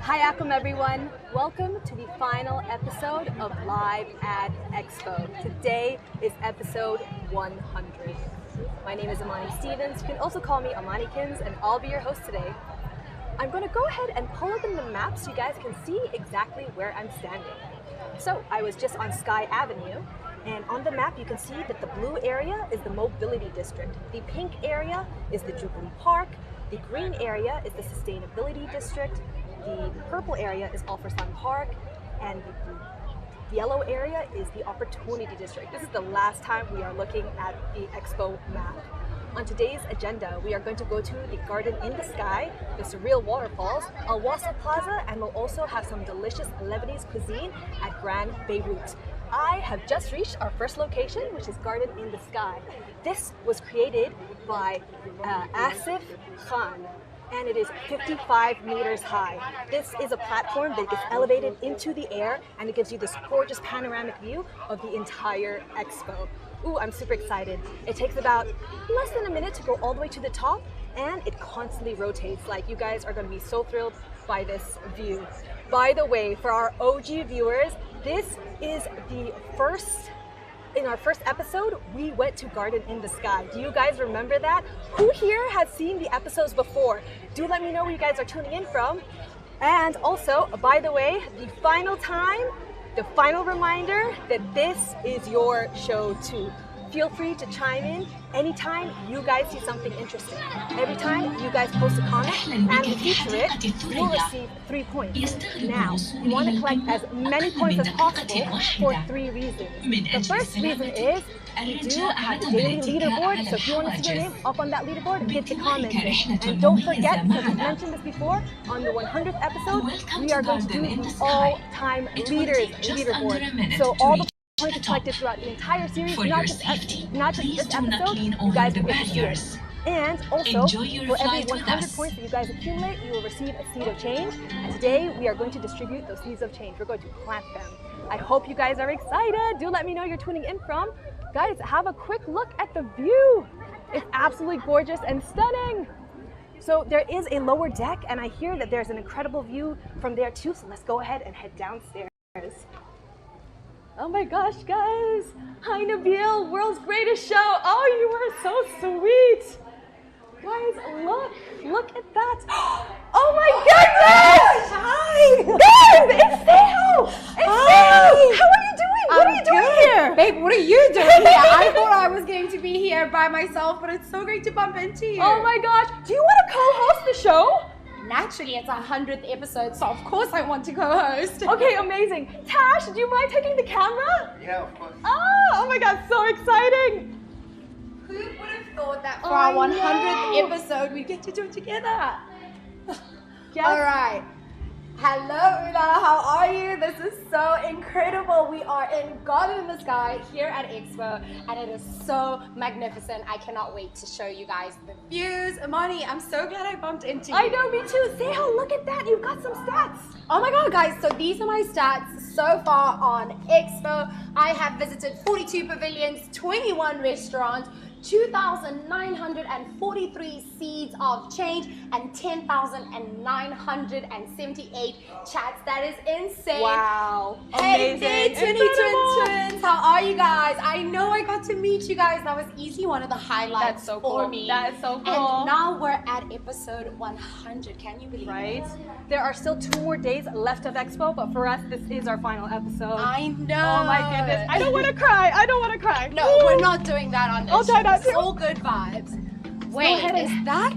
Hi Akum everyone, welcome to the final episode of Live at Expo. Today is episode 100. My name is Amani Stevens, you can also call me Amanikins, and I'll be your host today. I'm going to go ahead and pull open the map so you guys can see exactly where I'm standing. So I was just on Sky Avenue, and on the map you can see that the blue area is the Mobility District, the pink area is the Jubilee Park, the green area is the Sustainability District, the purple area is All for Sun Park, and the yellow area is the Opportunity District. This is the last time we are looking at the Expo map. On today's agenda, we are going to go to the Garden in the Sky, the Surreal Waterfalls, Al Wasl Plaza, and we'll also have some delicious Lebanese cuisine at Grand Beirut. I have just reached our first location, which is Garden in the Sky. This was created by Asif Khan, and it is 55 meters high. This is a platform that gets elevated into the air, and it gives you this gorgeous panoramic view of the entire Expo. Ooh, I'm super excited. It takes about less than a minute to go all the way to the top, and it constantly rotates. Like, you guys are going to be so thrilled by this view. By the way, for our OG viewers, this is the first. In our first episode, we went to Garden in the Sky. Do you guys remember that? Who here has seen the episodes before? Do let me know where you guys are tuning in from. And also, by the way, the final reminder that this is your show too. Feel free to chime in anytime you guys see something interesting. Every time you guys post a comment and we feature it, you'll receive 3 points. Now, you want to collect as many points as possible for 3 reasons. The first reason is we do have a daily leaderboard, so if you want to see your name up on that leaderboard, hit the comments. And don't forget, because we mentioned this before, on the 100th episode, we are going to do the All Time Leaders leaderboard. So all the points are collected throughout the entire series, not just this episode, you guys will get to see it. And also, for every 100 points that you guys accumulate, you will receive a seed of change. And today, we are going to distribute those seeds of change. We're going to plant them. I hope you guys are excited. Do let me know you're tuning in from. Guys, have a quick look at the view. It's absolutely gorgeous and stunning. So there is a lower deck, and I hear that there's an incredible view from there too. So let's go ahead and head downstairs. Oh my gosh, guys. Hi, Nabil, world's greatest show. Oh, you are so sweet. Guys, look at that. Oh my goodness! Hi! Guys, it's Seo! It's Seo! How are you doing? What are you doing here? Babe, what are you doing here? I thought I was going to be here by myself, but it's so great to bump into you. Oh my gosh, do you want to co-host the show? Naturally, it's our 100th episode, so of course I want to co-host. Okay, amazing. Tash, do you mind taking the camera? Yeah, of course. Oh my god, so exciting. Who would have thought that for our 100th episode we'd get to do it together? Yes. All right. Hello, Ula. How are you? This is so incredible. We are in Garden in the Sky here at Expo, and it is so magnificent. I cannot wait to show you guys the views. Amani, I'm so glad I bumped into you. I know, me too. Seo, look at that. You've got some stats. Oh my god, guys, so these are my stats so far on Expo. I have visited 42 pavilions, 21 restaurants, 2,943 seeds of change, and 10,978 chats. That is insane. Wow. Hey there, Amazing. Twins. How are you guys? I know I got to meet you guys. That was easy, one of the highlights That's so cool. for me. That is so cool. And now we're at episode 100. Can you believe Right? it? There are still 2 more days left of Expo, but for us, this is our final episode. I know. Oh my goodness. I don't want to cry. I don't want to cry. No, we're not doing that on this I'll try show. not It's to. all good vibes. Wait, ahead is that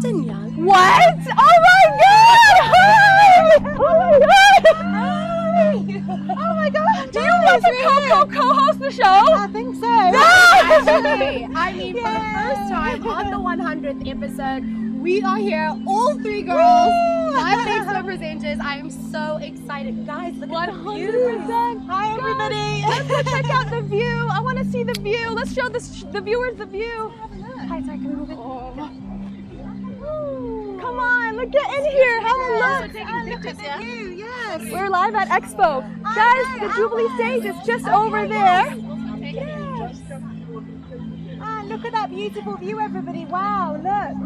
Danyang? What? Oh my god! Hi! Oh my god! Hi! Oh my god! Do you want to co-host the show? I think so. Actually, I mean, for the first time on the 100th episode, we are here, all 3 girls, 5 Expo presenters. I am so excited. Guys, look at the view. 100%. Hi, everybody. Let's go check out the view. I want to see the view. Let's show the viewers the view. Hi, sorry, can we move it? Come on, look, get in here. Have a look. Look at the view, yes. We're live at Expo. Guys, the Jubilee stage is just over there. Yes. Look at that beautiful view, everybody. Wow, look.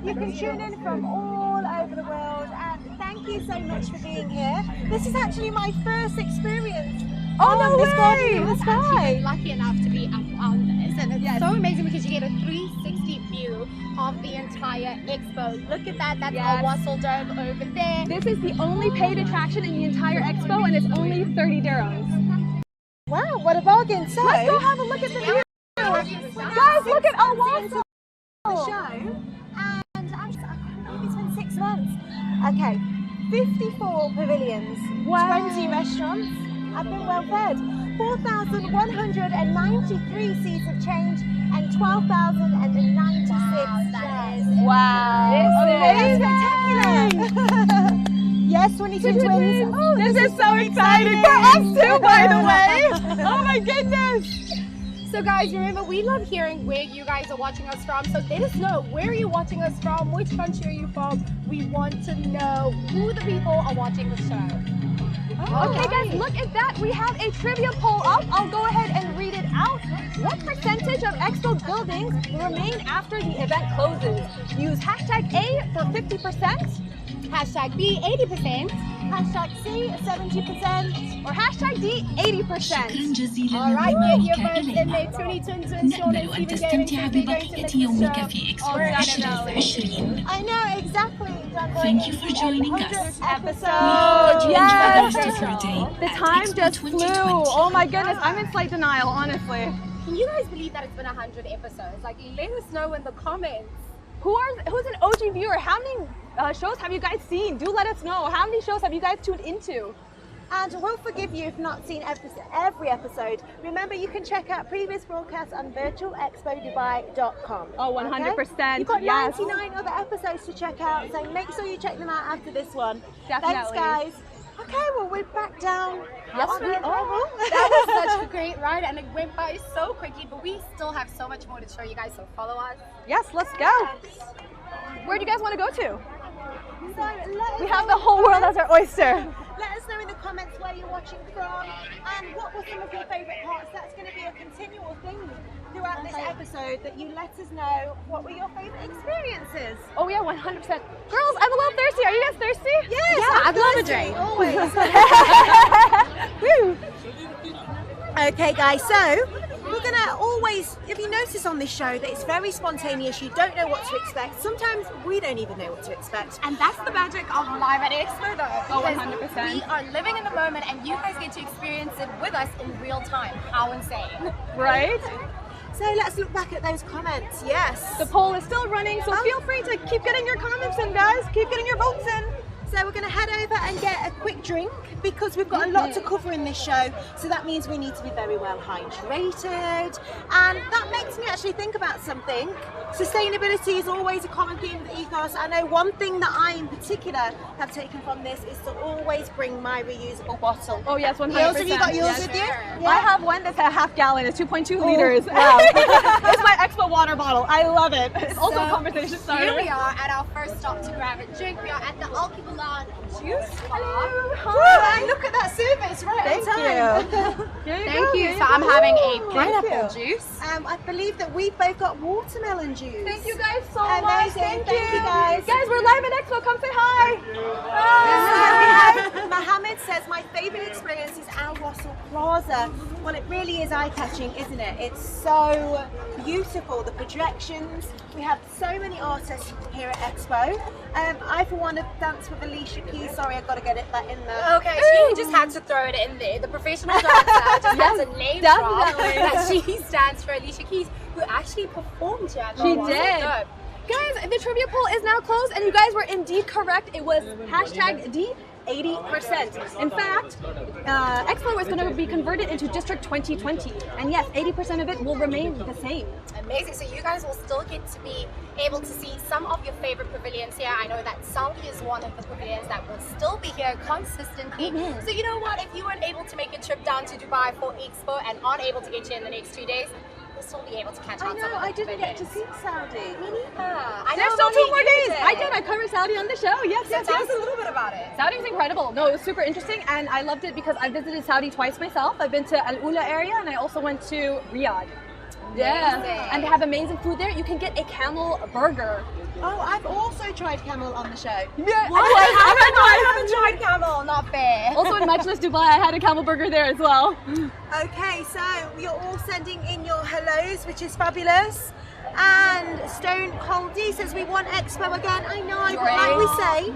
You can tune in from all over the world. And thank thank you so much for being here. This is actually my first experience. Oh, no this way! garden in the I've actually sky. been lucky enough to be up on this, and it's so amazing because you get a 360 view of the entire expo. Look at that, that's our Wasl Dome over there. This is the only paid attraction in the entire expo, and it's only 30 dirhams. Wow, what a bargain. So, Let's go have a look at the view. Guys, look at our Wasl. the show, and I can't believe it's been 6 months. Okay, 54 pavilions, 20 restaurants. I've been well fed. 4,193 seats of change and 12,096 chairs. Wow. Spectacular. Yes, 22 twins. Oh, This is so exciting for us too, by the way. Oh my goodness. So guys, remember, we love hearing where you guys are watching us from. So let us know, where are you watching us from? Which country are you from? We want to know who the people are watching the show. Okay guys, look at that. We have a trivia poll up. I'll go ahead and read it out. What percentage of Expo buildings remain after the event closes? Use hashtag A for 50%, Hashtag B, 80%. Hashtag C, 70%. or hashtag D, 80%. All right, get your votes in there. 2022 Sean and Stephen تستمتع ببقية يومك في إكسبو 2020. I know, exactly. Thank you for joining us. Episode. Enjoy the rest of your day The at time Expo just flew. 2020. Oh my goodness, I'm in slight denial, honestly. Can you guys believe that it's been 100 episodes? Like, let us know in the comments. Who's an OG viewer? How many shows have you guys seen? Do let us know. How many shows have you guys tuned into? And we'll forgive you if not seen every episode. Remember, you can check out previous broadcasts on virtualexpodubai.com. Oh, 100%. You've got Yes. 99 other episodes to check out, so make sure you check them out after this one. Definitely. Thanks, guys. Okay, well, we're back down. Yes, on we the are. level. That was such a great ride, and it went by so quickly, but we still have so much more to show you guys, so follow us. Yes, let's go. Where do you guys want to go to? So let us We know have in the whole world as our oyster. Let us know in the comments where you're watching from and what were some of your favourite parts. That's going to be a continual thing throughout this episode, that you let us know what were your favourite experiences. Oh yeah, 100%. Girls, I'm a little thirsty. Are you guys thirsty? Yes, I'd love a drink. Always. Woo. Okay, guys, so we're going to always, if you notice on this show, that it's very spontaneous. You don't know what to expect. Sometimes we don't even know what to expect. And that's the magic of Live at Expo, though. Oh, because 100%. We are living in the moment, and you guys get to experience it with us in real time. How insane. Right? So let's look back at those comments. Yes. The poll is still running, so feel free to keep getting your comments in, guys. Keep getting your votes in. So we're going to head over and get a quick drink because we've got a lot to cover in this show. So that means we need to be very well hydrated. And that makes me actually think about something. Sustainability is always a common theme of the ethos. I know one thing that I in particular have taken from this is to always bring my reusable bottle. Oh yes, 100%. Girls, have you got yours Yes. with you? I have one that's a half gallon. It's 2.2 liters. Wow. It's my Expo water bottle. I love it. It's also a conversation starter. Here we are at our first stop to grab a drink. We are at the Al Juice Bar. Woo, look at that service right Thank on time. you. Thank you. So I'm having a pineapple juice. I believe that we've both got watermelon juice. Thank you guys so Amazing. much. Thank you guys. Guys, we're live at Expo. Come say hi. Mohammed says, my favourite experience is Al Wasl Plaza. Well, it really is eye-catching, isn't it? It's so beautiful, the projections. We have so many artists here at Expo. I, for one, have danced with Alicia Keys. Sorry, I've got to get that in there. Okay, she just had to throw it in there. The professional dancer just has a name drop that she stands for Alicia Keys, who actually performed here at the She Wasl. did. Dope. Guys, the trivia poll is now closed, and you guys were indeed correct. It was hashtag D. 80%. In fact, Expo is going to be converted into District 2020, and yes, 80% of it will remain the same. Amazing. So you guys will still get to be able to see some of your favorite pavilions here. I know that Saudi is one of the pavilions that will still be here consistently. So you know what? If you weren't able to make a trip down to Dubai for Expo and aren't able to get here in the next 2 days, we'll still be able to catch I on some know, of the I didn't get to pavilions. see Saudi. There's still 2 more days. I did. I covered Saudi on the show. Yes, yes, Tell yes. us a little bit about it. Saudi was incredible. No, it was super interesting, and I loved it because I visited Saudi twice myself. I've been to Al Ula area, and I also went to Riyadh. Yeah, and they have amazing food there. You can get a camel burger. Oh, I've also tried camel on the show. Yeah, What? I matchless Dubai. I had a camel burger there as well. Okay, so you're all sending in your hellos, which is fabulous. And Stone Holdy says we want Expo again. I know, but like we say,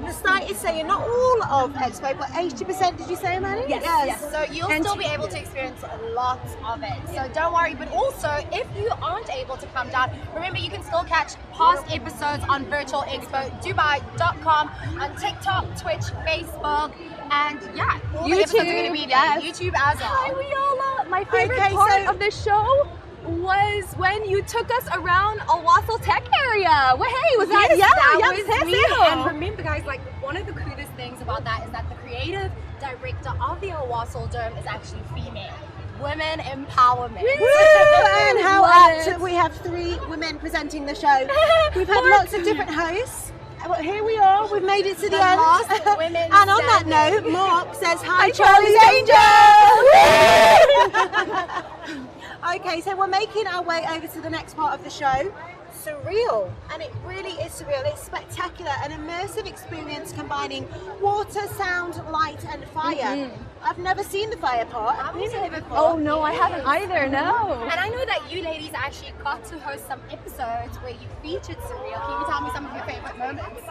the site is saying not all of Expo, but 80%. Did you say, Amanda? Yes. So you'll still be able to experience lots of it. So don't worry. But also, if you aren't able to come down, remember you can still catch past episodes on virtualexpodubai.com, on TikTok, Twitch, Facebook, and yeah, all the episodes are going to be there. YouTube as well. Hi, Viola. My favorite part of the show was when you took us around a Wasl tech area. Well, hey, was that? That was me. And remember, guys, like one of the coolest things about that is that the creative director of the Wasl Dome is actually female. Women empowerment. And how apt we have 3 women presenting the show. We've had lots of different hosts. Well, here we are. We've made it to the end. And on that note, Mark says, "Hi, Charlie's Angel." Okay, so we're making our way over to the next part of the show, Surreal, and it really is surreal. It's spectacular, an immersive experience combining water, sound, light, and fire. I've never seen the fire part. I've seen it before. Oh no, I haven't either. No. And I know that you ladies actually got to host some episodes where you featured Surreal. Can you tell me some of your favorite moments?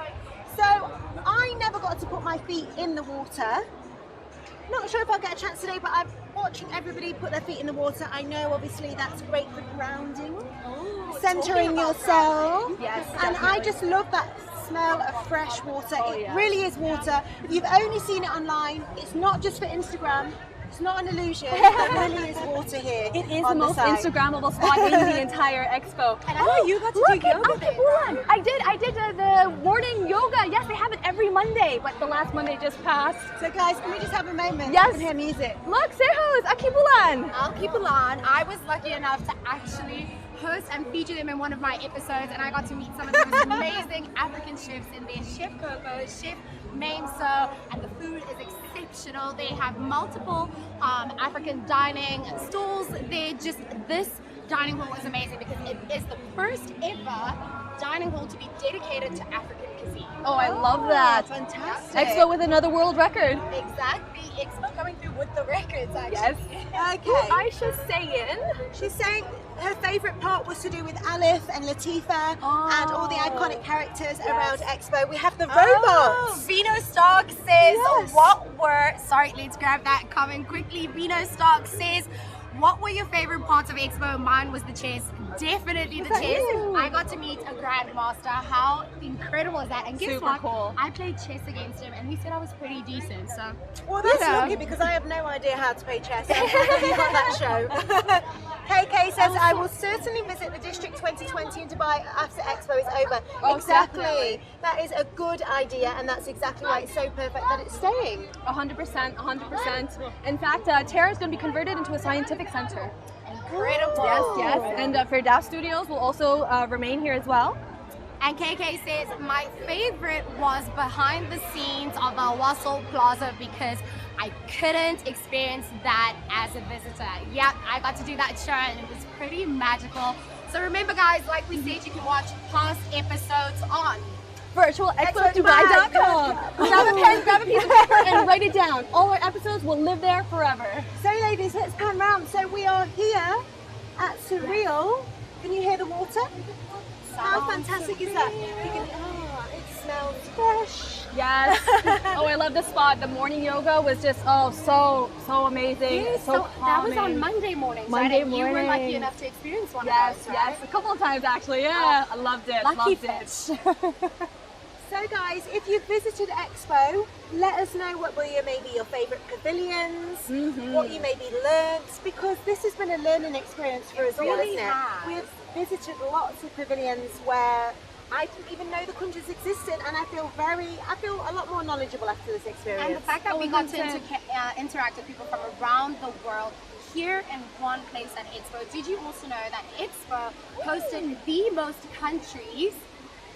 So I never got to put my feet in the water. Not sure if I'll get a chance today, but I'm watching everybody put their feet in the water. I know obviously that's great for grounding, centering yourself. Yes, and I just love that smell of fresh water. It really is water. If you've only seen it online, it's not just for Instagram. It's not an illusion. There really is water here. It is the most Instagrammable spot in the entire expo. And I know you got to do yoga there. I did the morning yoga. Yes, they have it every Monday, but the last Monday just passed. So guys, can we just have a moment? Yes. I can hear music. Look, Sehos, Akibulan. I'll keep it on. I was lucky enough to actually host and feature them in one of my episodes, and I got to meet some of the most amazing African chefs in there. Chef Coco, Chef Maimso, and the food is exceptional. They have multiple African dining stalls. This dining hall is amazing because it is the first ever dining hall to be dedicated to African cuisine. Oh, I love that. Fantastic. Expo with another world record. Exactly. Expo coming through with the records, actually. Yes. Okay. Aisha's saying. She's saying her favourite part was to do with Alif and Latifa and all the iconic characters around Expo. We have the robots. Vino Stark says, sorry, let's grab that comment quickly. Vino Stark says, what were your favorite parts of Expo? Mine was the chess. Definitely the chess. I got to meet a grandmaster. How incredible is that? And guess Super what? cool. I played chess against him and he said I was pretty decent. So Well, that's lucky because I have no idea how to play chess. I'm glad you got that show. KK says, I will certainly visit the District 2020 in Dubai after Expo is over. Oh, exactly. definitely. That is a good idea, and that's exactly why it's so perfect that it's staying. 100%, 100%. In fact, Terra is going to be converted into a scientific center. incredible. Yes. And Firdaus Studios will also remain here as well. And KK says, my favorite was behind the scenes of our Wasl Plaza because I couldn't experience that as a visitor. Yep, I got to do that show and it was pretty magical. So remember guys, like we said, you can watch past episodes on virtualexpodubai.com. Grab a pen, grab a piece of paper and write it down. All our episodes will live there forever. So ladies, let's pan round. So we are here at Surreal. Can you hear the water? How fantastic is that? You can, it smells fresh. Yes. Oh, I love the spot. The morning yoga was just so amazing. Yes, so that was on calming. Monday morning. Monday right? And you were lucky morning. enough to experience one Yes, of those, right? yes, a couple of times actually. Yeah, I loved it. Lucky loved fish. it. So guys, if you've visited Expo, let us know what were maybe your favourite pavilions, what you maybe learnt, because this has been a learning experience for us all, really isn't it? has. We've visited lots of pavilions where I didn't even know the countries existed, and I feel a lot more knowledgeable after this experience. And the fact that we got to interact with people from around the world here in one place at Expo. Did you also know that Expo hosted the most countries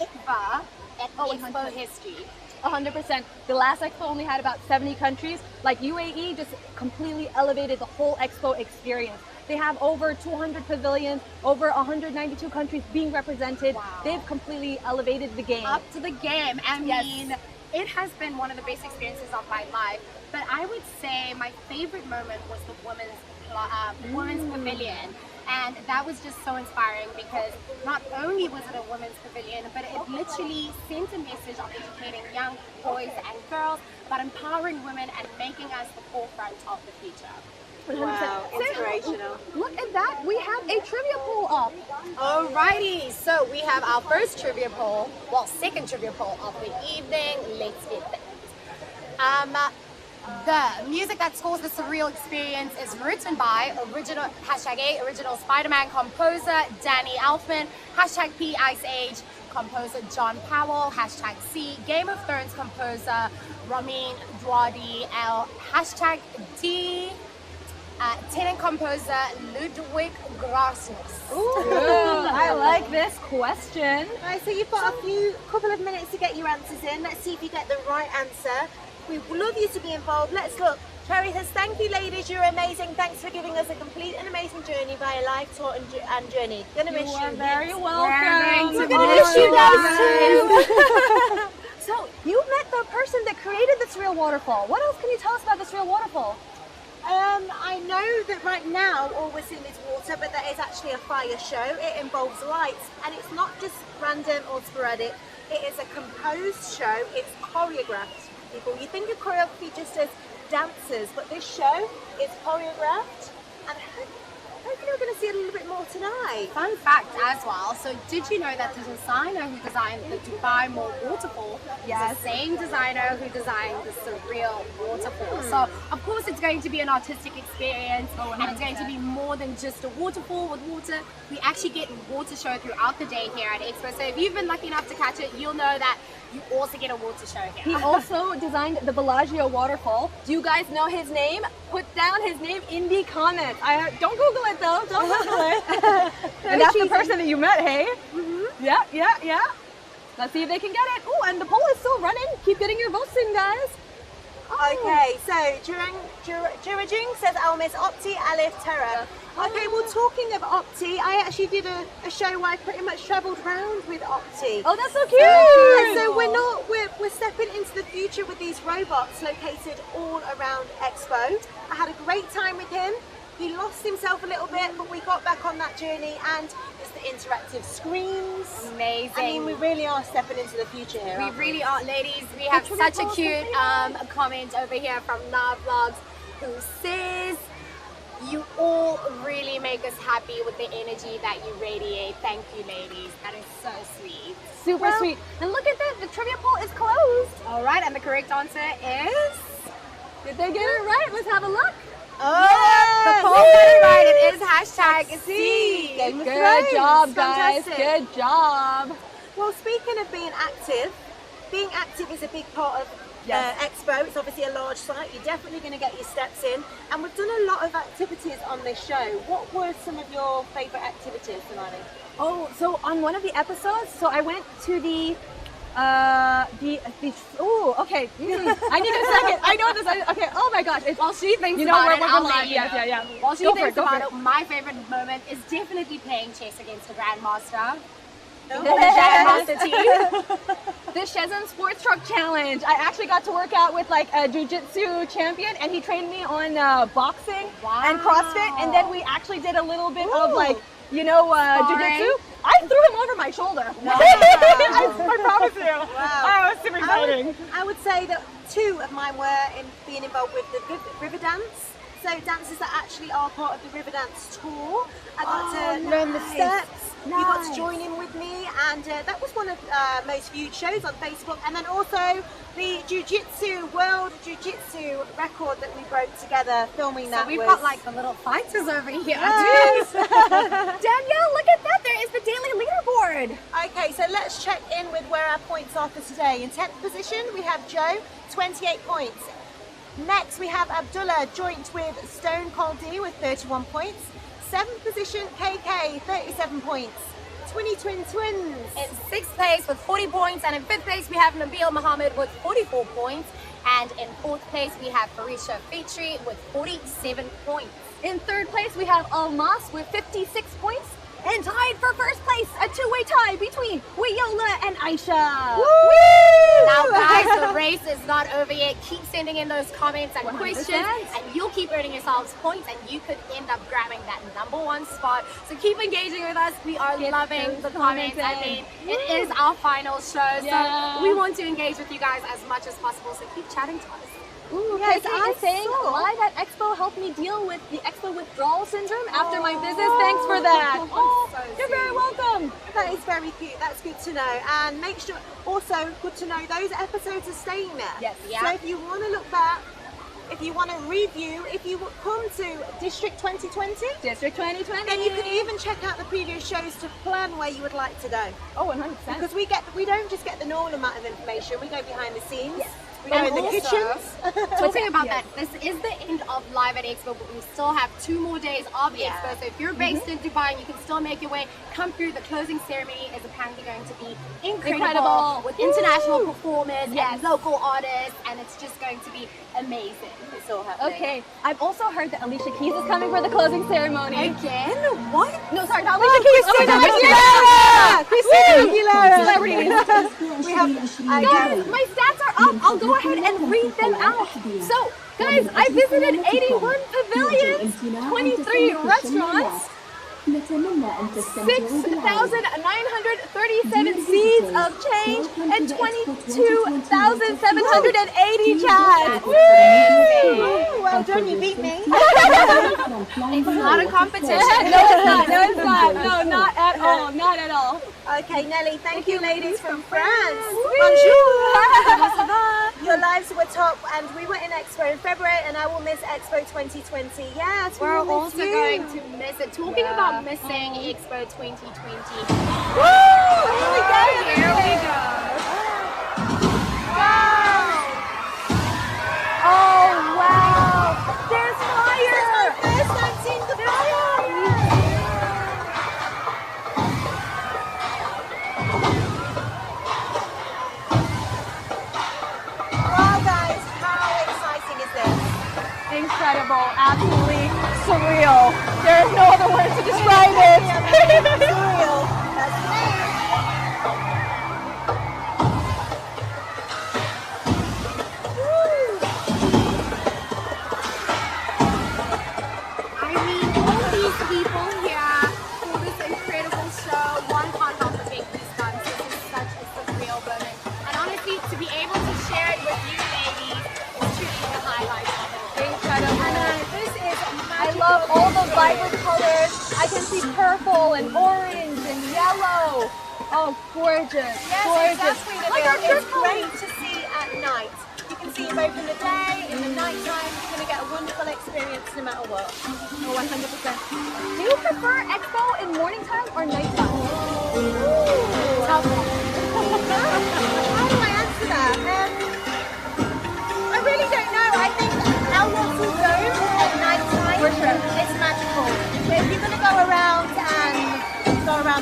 ever at Expo history? 100%. The last Expo only had about 70 countries. Like UAE just completely elevated the whole Expo experience. They have over 200 pavilions, over 192 countries being represented. Wow. They've completely elevated the game. Up to the game. I mean, it has been one of the best experiences of my life. But I would say my favorite moment was the women's pavilion. And that was just so inspiring because not only was it a women's pavilion, but it literally sent a message of educating young boys and girls, but empowering women and making us the forefront of the future. Wow, inspirational. Look at that, we have a trivia poll up. Alrighty, so we have our first trivia poll, well, second trivia poll of the evening. Let's get that. The music that scores the Surreal experience is written by original Spider-Man composer Danny Elfman, #P-Ice-Age composer John Powell, #C Game of Thrones composer Ramin Djawadi L, #D tenant composer Ludwig Grasmus. Ooh, I like this question. Right, so you've got a couple of minutes to get your answers in. Let's see if you get the right answer. We would love you to be involved. Let's look. Cherry says, thank you ladies, you're amazing. Thanks for giving us a complete and amazing journey via live tour and journey. Gonna miss you. Very welcome. We're gonna miss you guys too. So you met the person that created the Surreal waterfall. What else can you tell us about the Surreal waterfall? I know that right now all we're seeing is water, but there is actually a fire show. It involves lights, and it's not just random or sporadic. It is a composed show. It's choreographed. People, you think of choreography just as dancers, but this show is choreographed, and hopefully we're going to see a little bit more tonight. Fun fact as well, so did you know that the designer who designed the Dubai Mall waterfall is the same designer who designed the Surreal waterfall? So of course it's going to be an artistic experience, and it's going to be more than just a waterfall with water. We actually get water show throughout the day here at Expo, so if you've been lucky enough to catch it, you'll know that you also get a water show here. He also designed the Bellagio waterfall. Do you guys know his name? Put down his name in the comments. Don't Google it though. Don't Google it. And that's the person that you met, hey? Yeah. Let's see if they can get it. Oh, and the poll is still running. Keep getting your votes in, guys. Okay, so Jurajing says I'll miss Opti, Alif, Terra. Okay, well talking of Opti, I actually did a show where I pretty much travelled around with Opti. Oh, that's so cute! So we're stepping into the future with these robots located all around Expo. I had a great time with him. He lost himself a little bit, but we got back on that journey, and it's the interactive screens. Amazing. I mean, we really are stepping into the future here. We really are, ladies. We have such a cute comment over here from Love Vlogs who says, you all really make us happy with the energy that you radiate. Thank you, ladies. That is so sweet. Super sweet. And look at that, the trivia poll is closed. All right, and the correct answer is... Did they get it right? Let's have a look. Oh, the poll got it right. It is #C. Good job, guys. Fantastic. Good job. Well, speaking of being active is a big part of Expo. It's obviously a large site. You're definitely going to get your steps in. And we've done a lot of activities on this show. What were some of your favourite activities, Samani? Oh, so on one of the episodes, so I went to the oh, okay. I need a second. I know this. Okay. Oh my gosh. It's While she thinks you know about where it, we're I'll going. let you know. Yeah. While she Go thinks for about it, my favorite moment is definitely playing chess against the Grandmaster. The Grandmaster team. The Shenzhen Sports Truck Challenge. I actually got to work out with like a jiu-jitsu champion, and he trained me on boxing and CrossFit, and then we actually did a little bit of like, jiu-jitsu. I threw him over my shoulder. Wow. I promise you. Wow. Oh, it was super exciting. I would say that two of mine were in being involved with the river dance. So dancers that actually are part of the river dance tour. I got to learn the steps. You got to join in with me, and that was one of most viewed shows on Facebook. And then also the World Jiu-Jitsu record that we broke together filming that. So we've got like the little fighters over here. Yes. Danielle, look at that. There is the daily leaderboard. Okay, so let's check in with where our points are for today. In 10th position, we have Joe, 28 points. Next, we have Abdullah, joint with Stone Cold D with 31 points. 7th position, KK, 37 points. Twins. In 6th place with 40 points, and in 5th place we have Nabil Muhammad with 44 points, and in 4th place we have Farisha Fitri with 47 points. In 3rd place, we have Almas with 56 points. And tied for first place, a two-way tie between Wiola and Aisha. Now guys, the race is not over yet. Keep sending in those comments and 100%. questions and you'll keep earning yourselves points and you could end up grabbing that #1 spot. So keep engaging with us. We are loving the comments. I mean, it is our final show. So we want to engage with you guys as much as possible. So keep chatting to us. Ooh, Yes, KK I is saying saw. live at Expo helped me deal with the Expo withdrawal syndrome after my visit. Thanks for that. Oh, you're very welcome. That is very cute. That's good to know. And make sure, also good to know, those episodes are staying there. Yes. So if you want to look back, if you want to review, if you come to District 2020, District 2020. then you can even check out the previous shows to plan where you would like to go. Oh, 100%. Because we don't just get the normal amount of information. We go behind the scenes. Yes. We go in the also, kitchens. Talking about that, this is the end of Live at Expo, but we still have 2 more days of Expo. So if you're based in Dubai and you can still make your way, come through. The closing ceremony is apparently going to be incredible. With international performers and local artists, and it's just going to be amazing. It's all happening. Okay, I've also heard that Alicia Keys is coming for the closing ceremony. Again? What? No, sorry, not Alicia Keys. Christina Aguilera! Celebrities. We have Guys, my stats are up. I'll go ahead and read them out. So, guys, I visited 81 pavilions, 23 restaurants, 6,937 seeds of change, and 22,780 chats. Woo! well done, you beat me. It's not a competition. No, it's not. No, it's not. No, not at all. Not at all. Okay, Nelly, thank you ladies from France. Bonjour. Your lives were top and we were in Expo in February and I will miss Expo 2020. Yes, We're will also miss you. going to miss it. Talking about missing Expo 2020. Woo! Here we go. Here we go. Wow. Oh, wow. There's fire. First time seeing the fire. Wow, guys, how exciting is this? Incredible. Absolutely surreal. There is no other word to describe it. Surreal. That's me. I mean, all these people here for this incredible show, one can't help but make goosebumps. This is such a surreal moment. And honestly, to be able to share it with you ladies is truly the highlight of it. Incredible. This is I love all the vibrant colors. I can see purple and orange and yellow. Oh, gorgeous. Yes, gorgeous. exactly. Like our It's trip great to see at night. You can see it both in the day, in the night time. You're going to get a wonderful experience no matter what. Oh, 100%. Do you prefer Expo in morning time or night time? How do I answer that? I really don't know. I think our Wasl Dome at night time is magical. But if you're going to go around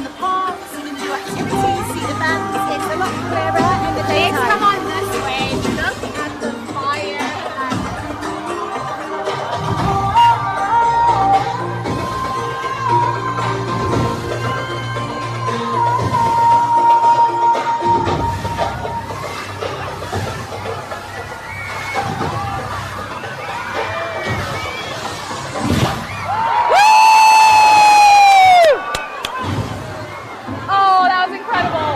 the parks, you can do activities, see the bands, it's a lot clearer in the Let's daytime. come on this way. Look at the fire. Oh, that was incredible.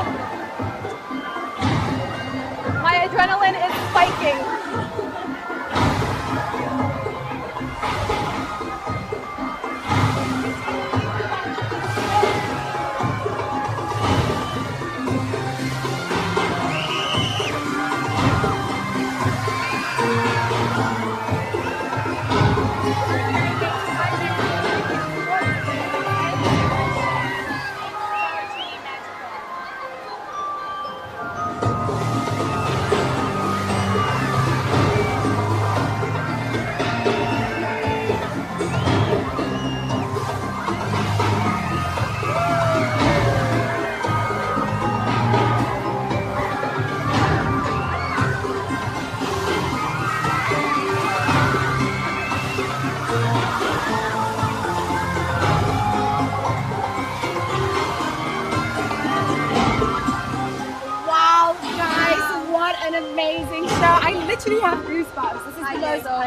literally have goosebumps. This is the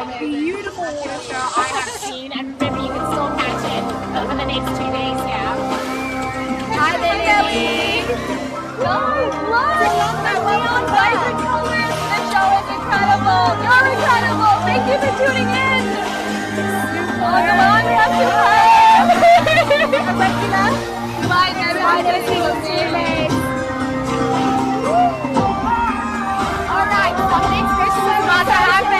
most beautiful water show I have seen, and remember, you can still catch it over the next 2 days here. Hi, Lily. Guys, look! The neon vibrant colors. The show is incredible. You're incredible. Thank you for tuning in. Oh, come on, we have to Bye, guys. All right, so the next question is about to happen.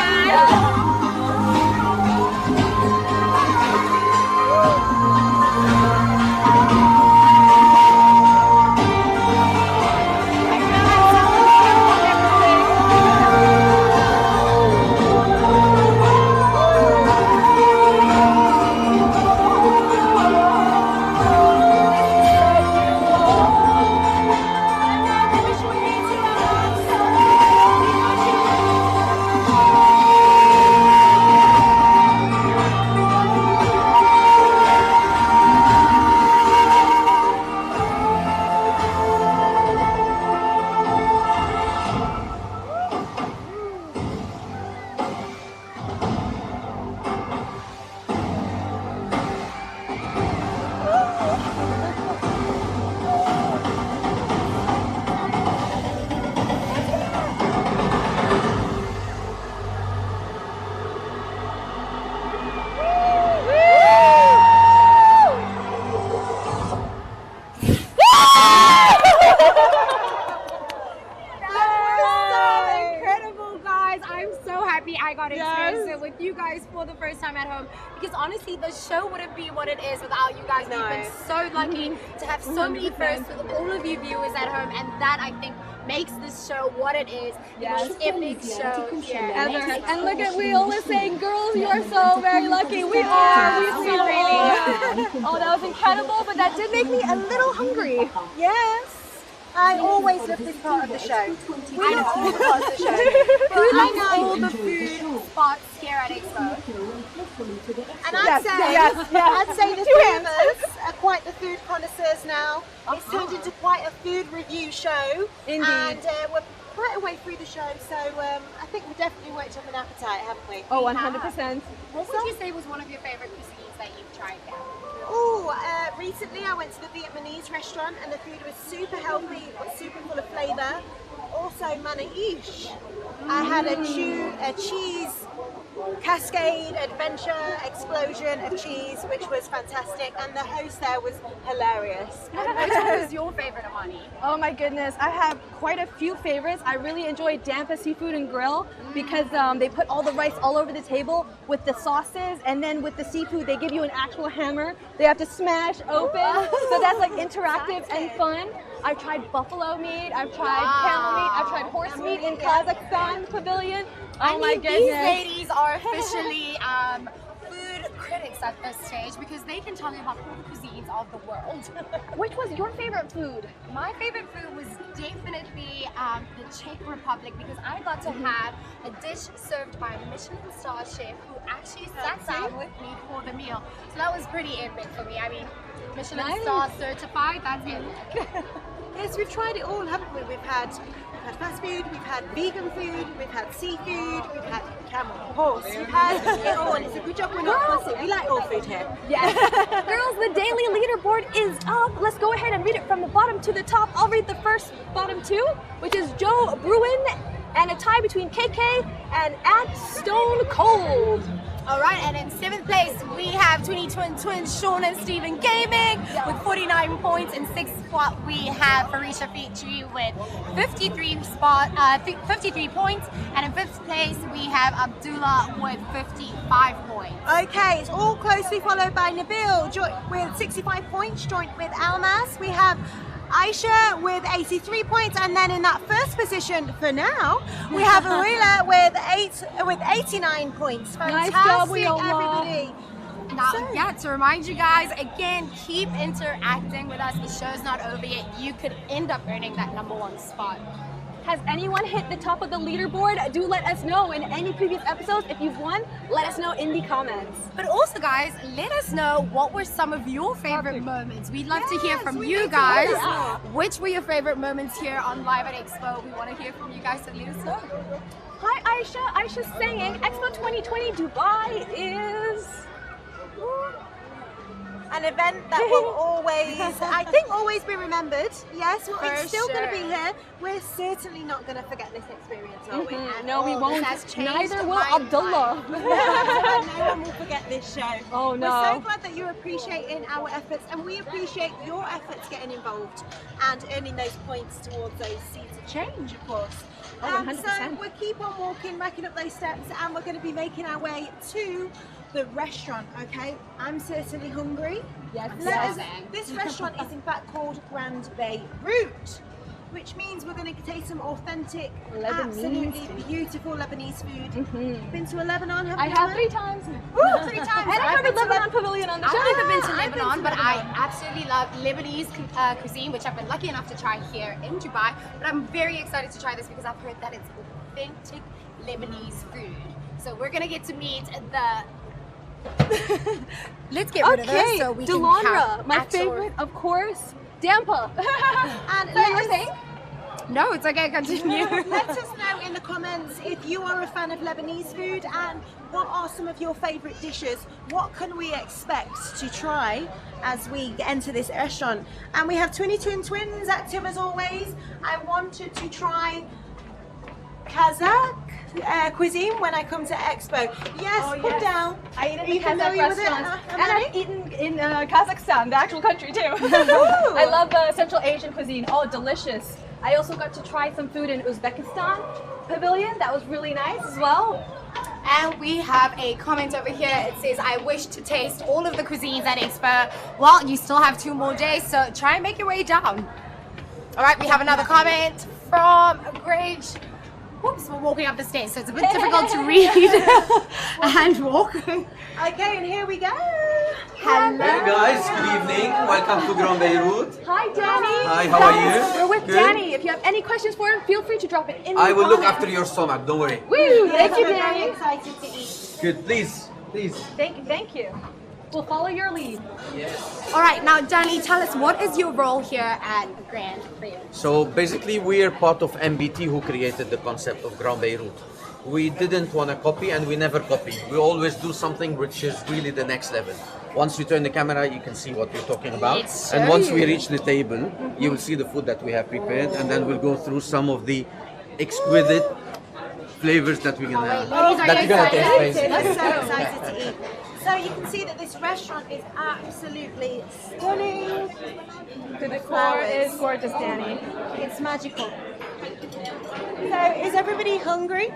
I got to experience it with you guys for the first time at home, because honestly the show wouldn't be what it is without you guys. We've been so lucky to have so many firsts with all of you viewers at home, and that I think makes this show what it is. Yes. The most epic show here. And look at Will is saying, girls, you are so very lucky. We are. We so are. Oh, that was incredible, but that did make me a little hungry. Yes. I always love this part of the show. I know all the parts of the show. I know all the food spots here at Expo. And I'd say the two of us are quite the food connoisseurs now. It's turned into quite a food review show. Indeed. And we're quite a way through the show, so I think we've definitely worked up an appetite, haven't we? Oh, 100%. What would you say was one of your favorite cuisines that you've tried here? Oh, recently I went to the Vietnamese restaurant and the food was super healthy, but super full of flavour. Also, manaish. I had a cheese cascade adventure explosion of cheese, which was fantastic, and the host there was hilarious. Which one was your favorite, Amani? Oh my goodness, I have quite a few favorites. I really enjoy Dampa Seafood and Grill because they put all the rice all over the table with the sauces, and then with the seafood they give you an actual hammer they have to smash open. So that's like interactive and fun. I've tried buffalo meat, I've tried camel meat, I've tried horse meat in Kazakhstan Pavilion. Oh my goodness. These ladies are officially food critics at this stage because they can tell you about all the cuisines of the world. Which was your favorite food? My favorite food was definitely the Czech Republic, because I got to have a dish served by a Michelin star chef who actually sat down with me for the meal. So that was pretty epic for me. I mean, Michelin star certified, that's it. Yes, we've tried it all, haven't we? We've had fast food, we've had vegan food, we've had seafood, we've had camel, horse, we've had it all, and it's a good job we're not fussy. We like all food here. Yes. Girls, the daily leaderboard is up. Let's go ahead and read it from the bottom to the top. I'll read the first bottom two, which is Joe Bruin, and a tie between KK and Stone Cold. Alright, and in 7th place we have 20 Twins Sean and Stephen Gaming with 49 points. In 6th spot we have Farisha Fitri with 53 points, and in 5th place we have Abdullah with 55 points. Okay, it's all closely followed by Nabil with 65 points, joint with Almas. We have Aisha with 83 points, and then in that first position for now we have Arila with 89 points. Fantastic, nice job, everybody. Now, to remind you guys again, keep interacting with us. The show's not over yet. You could end up earning that #1 spot. Has anyone hit the top of the leaderboard? Do let us know in any previous episodes. If you've won, let us know in the comments. But also, guys, let us know what were some of your favorite moments. We'd love to hear from you guys. Which were your favorite moments here on Live at Expo? We want to hear from you guys, so let us know. Hi Aisha. Aisha's saying Expo 2020 Dubai is an event that will always, I think, always be remembered. Yes, well, it's still going to be here. We're certainly not going to forget this experience, are we? No, we won't. Neither will Abdullah. No one will forget this show. Oh no. We're so glad that you're appreciating our efforts, and we appreciate your efforts getting involved and earning those points towards those seats of change, of course. Oh, 100%. So we'll keep on walking, racking up those steps, and we're going to be making our way to the restaurant. Okay, I'm certainly hungry. Yes. This restaurant is in fact called Grand Beirut, which means we're going to taste some authentic, absolutely beautiful Lebanese food. Been to Lebanon? I have 3 times. Ooh, 3 times. And I covered Lebanon Pavilion on the show. I've never been to Lebanon, but I absolutely love Lebanese cuisine, which I've been lucky enough to try here in Dubai. But I'm very excited to try this because I've heard that it's authentic Lebanese food. So we're gonna get to meet the. Let's get rid of this so we can Delandra, my favorite, of course, Dampa. And So you're saying? No, it's okay. Continue. let us know in the comments if you are a fan of Lebanese food and what are some of your favourite dishes. What can we expect to try as we enter this restaurant? And we have 22 Twins active as always. I wanted to try Kazakh cuisine when I come to Expo. Yes, put down. I eat in Are the you Kazakh familiar with it, restaurant. And Amani? I've eaten in Kazakhstan, the actual country too. I love Central Asian cuisine. Oh, delicious. I also got to try some food in Uzbekistan Pavilion. That was really nice as well. And we have a comment over here. It says, I wish to taste all of the cuisines at Expo. Well, you still have 2 more days, so try and make your way down. All right, we have another comment from Greg. Whoops, we're walking up the stairs, so it's a bit difficult to read and walk. Okay, and here we go. Hello. Hey guys, good evening. Welcome to Grand Beirut. Hi, Danny. Hi, how are you? We're with Good. Danny. If you have any questions for him, feel free to drop it in I the will look comments. after your stomach, don't worry. Woo! Thank you, We're very Danny. excited to eat. Good, please. Thank you. We'll follow your lead. All right, now Danny, tell us, what is your role here at Grand Beirut? So basically we are part of MBT who created the concept of Grand Beirut. We didn't want to copy and we never copy. We always do something which is really the next level. Once you turn the camera, you can see what we're talking about. Let's And show once we you. reach the table, you will see the food that we have prepared and then we'll go through some of the exquisite flavors that we're gonna ladies, are you excited? taste. Basically. We're so excited to eat. So you can see that this restaurant is absolutely stunning. The decor is gorgeous, Danny. It's magical. So is everybody hungry?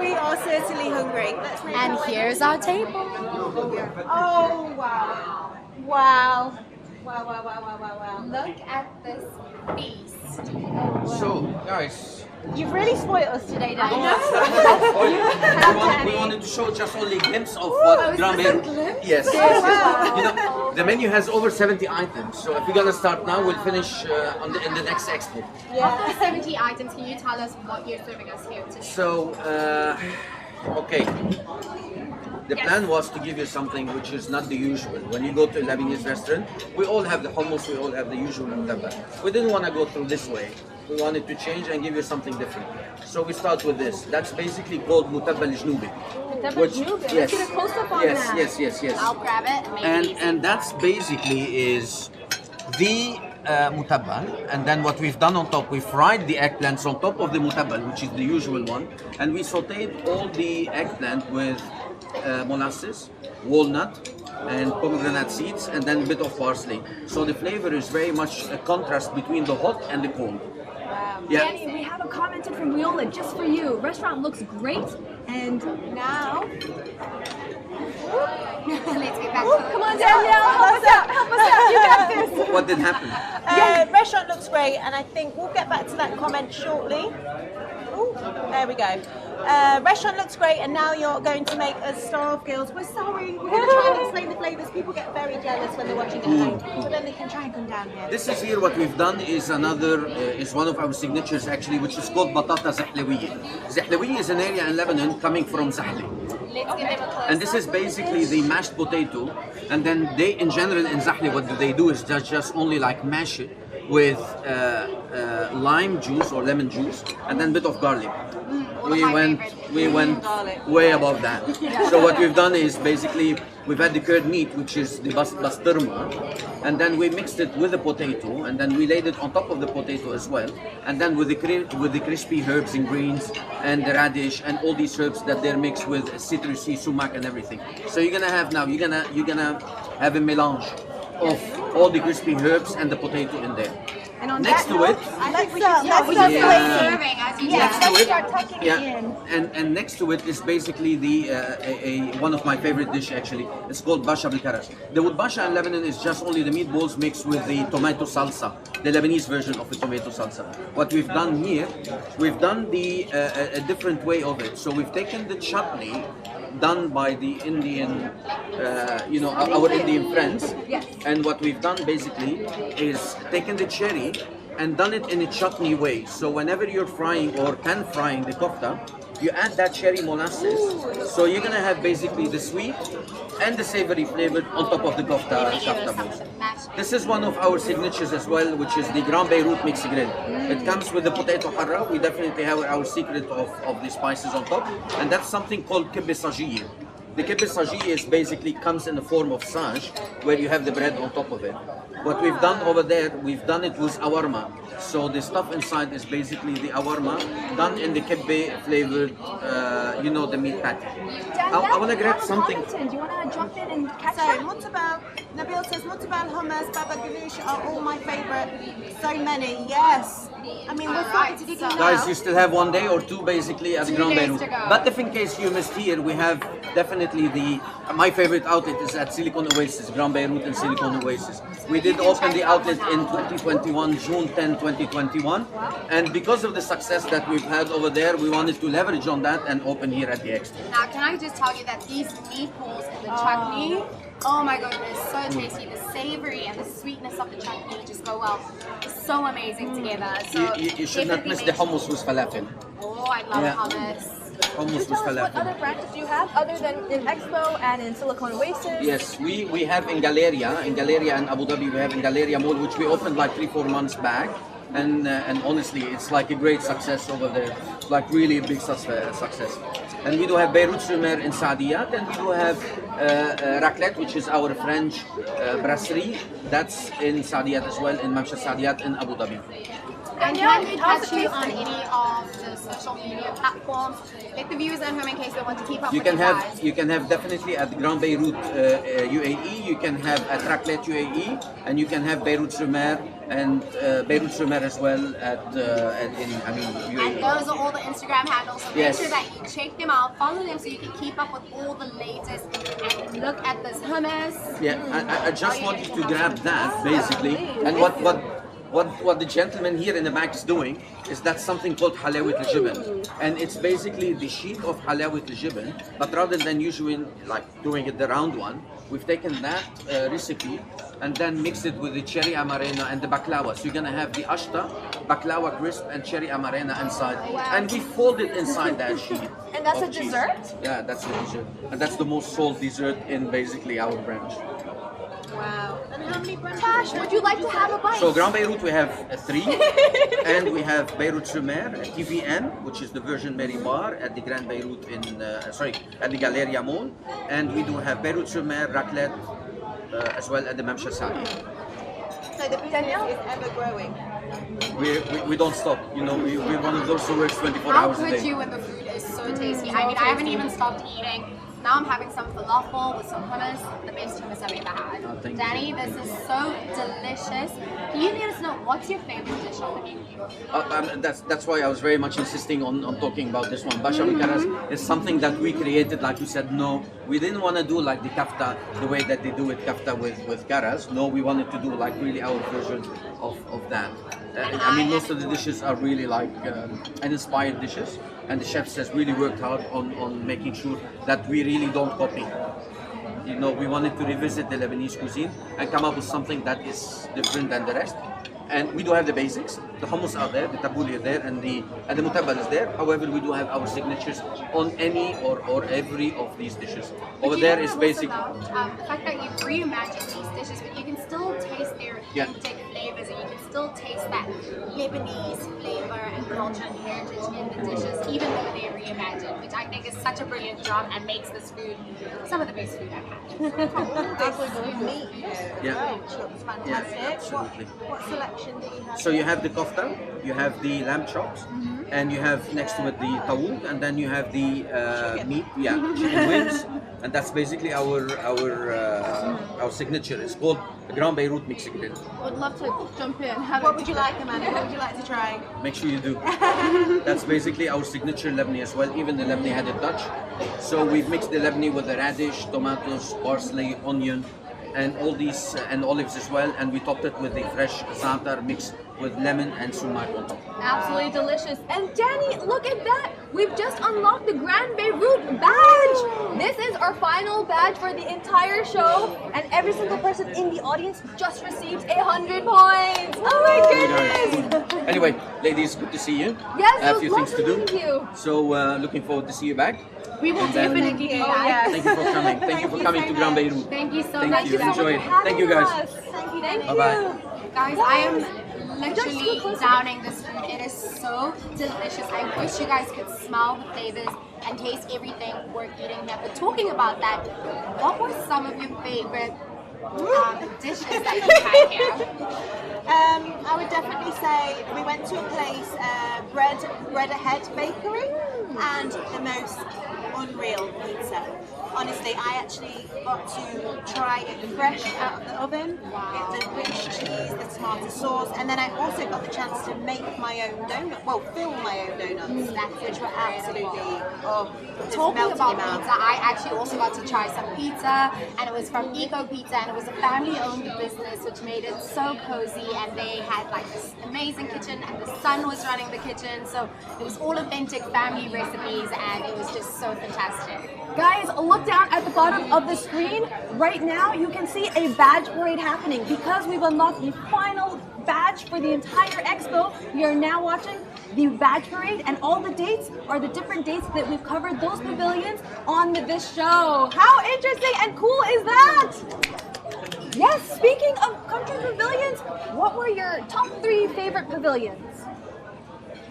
We are certainly hungry. Let's make And our way here's our table. Oh wow. Wow. Wow, wow, wow, wow, wow, wow. Look at this feast. So guys, You've really spoiled us today, Danny. we wanted to show just only a glimpse of what Grand Beirut. Yes. You know, the menu has over 70 items. So if we're gonna start now, we'll finish in the next expo. Of those 70 items, can you tell us what you're serving us here today? So, okay. The plan was to give you something which is not the usual. When you go to a Lebanese restaurant, we all have the hummus, we all have the usual mutabba. We didn't want to go through this way. We wanted to change and give you something different. So we start with this. That's basically called mutabba al-jnubi. Let's get a close-up on that. Yes. I'll grab it. Make it easy. And that's basically is the mutabal, and then what we've done on top, we fried the eggplants on top of the mutabal, which is the usual one, and we sauteed all the eggplant with molasses, walnut, and pomegranate seeds, and then a bit of parsley. So the flavor is very much a contrast between the hot and the cold. Yeah. Danny, we have a comment in from Viola just for you. Restaurant looks great, and now Let's get back to it. come on, Danielle, help us out, you got this. What did happen? Restaurant looks great, and I think we'll get back to that comment shortly. Ooh, there we go. Restaurant looks great, and now you're going to make us starve girls. We're sorry. We're going to try and explain the flavors. People get very jealous when they're watching at home, but then they can try and come down here. This is here what we've done is another, is one of our signatures actually, which is called batata zahlawiya. Zahlawiya is an area in Lebanon coming from Zahli. Let's give them a close. And this is basically the mashed potato. And then they, in general, in Zahli, what they do is just only like mash it with lime juice or lemon juice, and then a bit of garlic. We went way above that. So what we've done is basically we've had the curd meat, which is the basturma, and then we mixed it with the potato, and then we laid it on top of the potato as well, and then with the crispy herbs and greens and the radish and all these herbs that they're mixed with citrusy sumac and everything. So you're gonna have a melange of all the crispy herbs and the potato in there. And on Next that to note, it, let's Serving as you next said. to it, start tucking it in. and next to it is basically one of my favorite dish actually. It's called basha bil karas. The wood basha in Lebanon is just only the meatballs mixed with the tomato salsa, the Lebanese version of the tomato salsa. What we've done here, we've done a different way of it. So we've taken the chutney done by the Indian, our Indian friends. Yes. And what we've done basically is taken the cherry and done it in a chutney way. So whenever you're frying or pan frying the kofta, you add that cherry molasses. So you're gonna have basically the sweet and the savory flavor on top of the kofta balls. This is one of our signatures as well, which is the Grand Beirut mixed grill. It comes with the potato harra. We definitely have our secret of the spices on top, and that's something called kibbe sajiyya. The kibbe sajiyya is basically comes in the form of saj, where you have the bread on top of it. What we've done over there, we've done it with awarma. So the stuff inside is basically the awarma done in the kibbe flavored, the meat patty. I want to grab something. Do you want to jump in and catch So, that? mutabal, Nabil says, mutabal, hummus, baba ganoush are all my favorite. So many, yes. I mean, we're starting to dig in now. Guys, you still have 1 day or two basically at the Grand days Beirut. to go. But if in case you missed here, we have definitely my favorite outlet is at Silicon Oasis, Grand Beirut and Silicon Oasis. We did open the outlet in 2021, June 10, 2021. And because of the success that we've had over there, we wanted to leverage on that and open here at the Expo. Now, can I just tell you that these meatballs and the chutney, oh my goodness, so tasty. The savory and the sweetness of the chutney just go well. It's so amazing together. So You should not miss the hummus with falafel. Oh, I love Yeah. hummus. Hummus with Tell us what other falafel. branches you have other than in Expo and in Silicon Oasis? Yes, we have in Galleria and Abu Dhabi, we have in Galleria Mall, which we opened like 3-4 months back. And honestly, it's like a great success over there, like really a big success. And we do have Beirut Sumer in Saadiyat, and we do have Raclette, which is our French brasserie. That's in Saadiyat as well, in Mamsha Saadiyat in Abu Dhabi. And can we catch you on any of the social media platforms? Let the viewers at home in case they want to keep up You with can you guys. have definitely at Grand Beirut UAE. You can have at Raclette UAE, and you can have Beirut Sumer and Beirut Sumer as well And UAE. those are all the Instagram handles, so make Yes. sure that you check them out, follow them so you can keep up with all the latest and look at this hummus. Yeah, I just want you to grab that basically, and what the gentleman here in the back is doing is that's something called halawat al-jibn, and it's basically the sheet of halawat al-jibn, but rather than usually like doing it the round one, we've taken that recipe and then mixed it with the cherry amarena and the baklawa. So you're gonna have the ashta, baklawa crisp, and cherry amarena inside, and we fold it inside that sheet. And that's of a cheese. dessert? Yeah, that's a dessert, and that's the most sold dessert in basically our branch. Wow. And how many branches? Tash, would you like to have a bite? So Grand Beirut we have 3, and we have Beirut Sumer, TVN, which is the Virgin Mary Bar at the Grand Beirut at the Galleria Mall, and we do have Beirut Sumer, Raclette, as well at the Mamsha Sadi. So the business is ever growing. We don't stop, we're one of those who works 24 How hours a could day. you when the food is so tasty? I mean, I haven't even stopped eating. Now I'm having some falafel with some hummus, the best hummus I've ever had. Oh, thank Danny, you. this is so delicious. Can you let us know what's your favorite dish on the menu? That's why I was very much insisting on talking about this one. Basha bil karas is something that we created, like you said. No, we didn't want to do like the kafta the way that they do it kafta with karas. No, we wanted to do like really our version of that. Most of the dishes are really like inspired dishes, and the chefs has really worked hard on making sure that we really don't copy. We wanted to revisit the Lebanese cuisine and come up with something that is different than the rest. And we do have the basics. The hummus are there, the tabbouleh is there, and the mutabbal is there. However, we do have our signatures on any or every of these dishes. Over there is basic. About, the fact that you've reimagined these dishes, but you can still taste their Yeah. authentic flavors, and you can still taste that Lebanese flavor and culture and heritage in the dishes, even though they're reimagined, which I think is such a brilliant job and makes this food some of the best food I've had. Absolutely. Meat. Yeah. Which looks fantastic. Yeah, absolutely. What selection do you have? So you have the kofta, you have the lamb chops, and you have next to it the tawouk, and then you have the meat, chicken wings, and that's basically our signature. It's called the Grand Beirut Mixed Grill. Would love to jump in. What would you like, Amanda? What would you like to try? Make sure you do. That's basically our signature Lebanese as well. Even the Lebanese had a touch. So we've mixed the Lebanese with the radish, tomatoes, parsley, onion, and all these, and olives as well. And we topped it with the fresh za'atar mixed with lemon and sumac on top. Absolutely delicious. And Danny, look at that. We've just unlocked the Grand Beirut badge. This is our final badge for the entire show. And every single person in the audience just received 100 points. Oh my goodness. Anyway, ladies, good to see you. Yes, I have it a few was things to lovely do. meeting you. So looking forward to see you back. We will And then- definitely do Oh, that. yes. Thank you for coming. Thank you for coming to Grand Beirut. Thank you so Thank much. you. Thank you so Enjoy much it. for having Thank you, guys. us. Thank you. Bye-bye. Guys, I am literally downing this food. It is so delicious. I wish you guys could smell the flavors and taste everything we're eating here. But talking about that, what were some of your favorite dishes that you had here? I would definitely say we went to a place, Bread Ahead Bakery, and the most unreal pizza. Honestly, I actually got to try it fresh out of the oven. The rich cheese, the tomato sauce, and then I also got the chance to make my own fill my own donuts, which were absolutely, just Talking melted about in your mouth. pizza, I actually also got to try some pizza, and it was from Eco Pizza, and it was a family-owned business, which made it so cozy. And they had like this amazing kitchen, and the son was running the kitchen, so it was all authentic family recipes, and it was just so fantastic. Guys, look down at the bottom of the screen. Right now, you can see a badge parade happening because we've unlocked the final badge for the entire expo. We are now watching the badge parade, and all the dates are the different dates that we've covered those pavilions on this show. How interesting and cool is that? Yes, speaking of country pavilions, what were your top 3 favorite pavilions?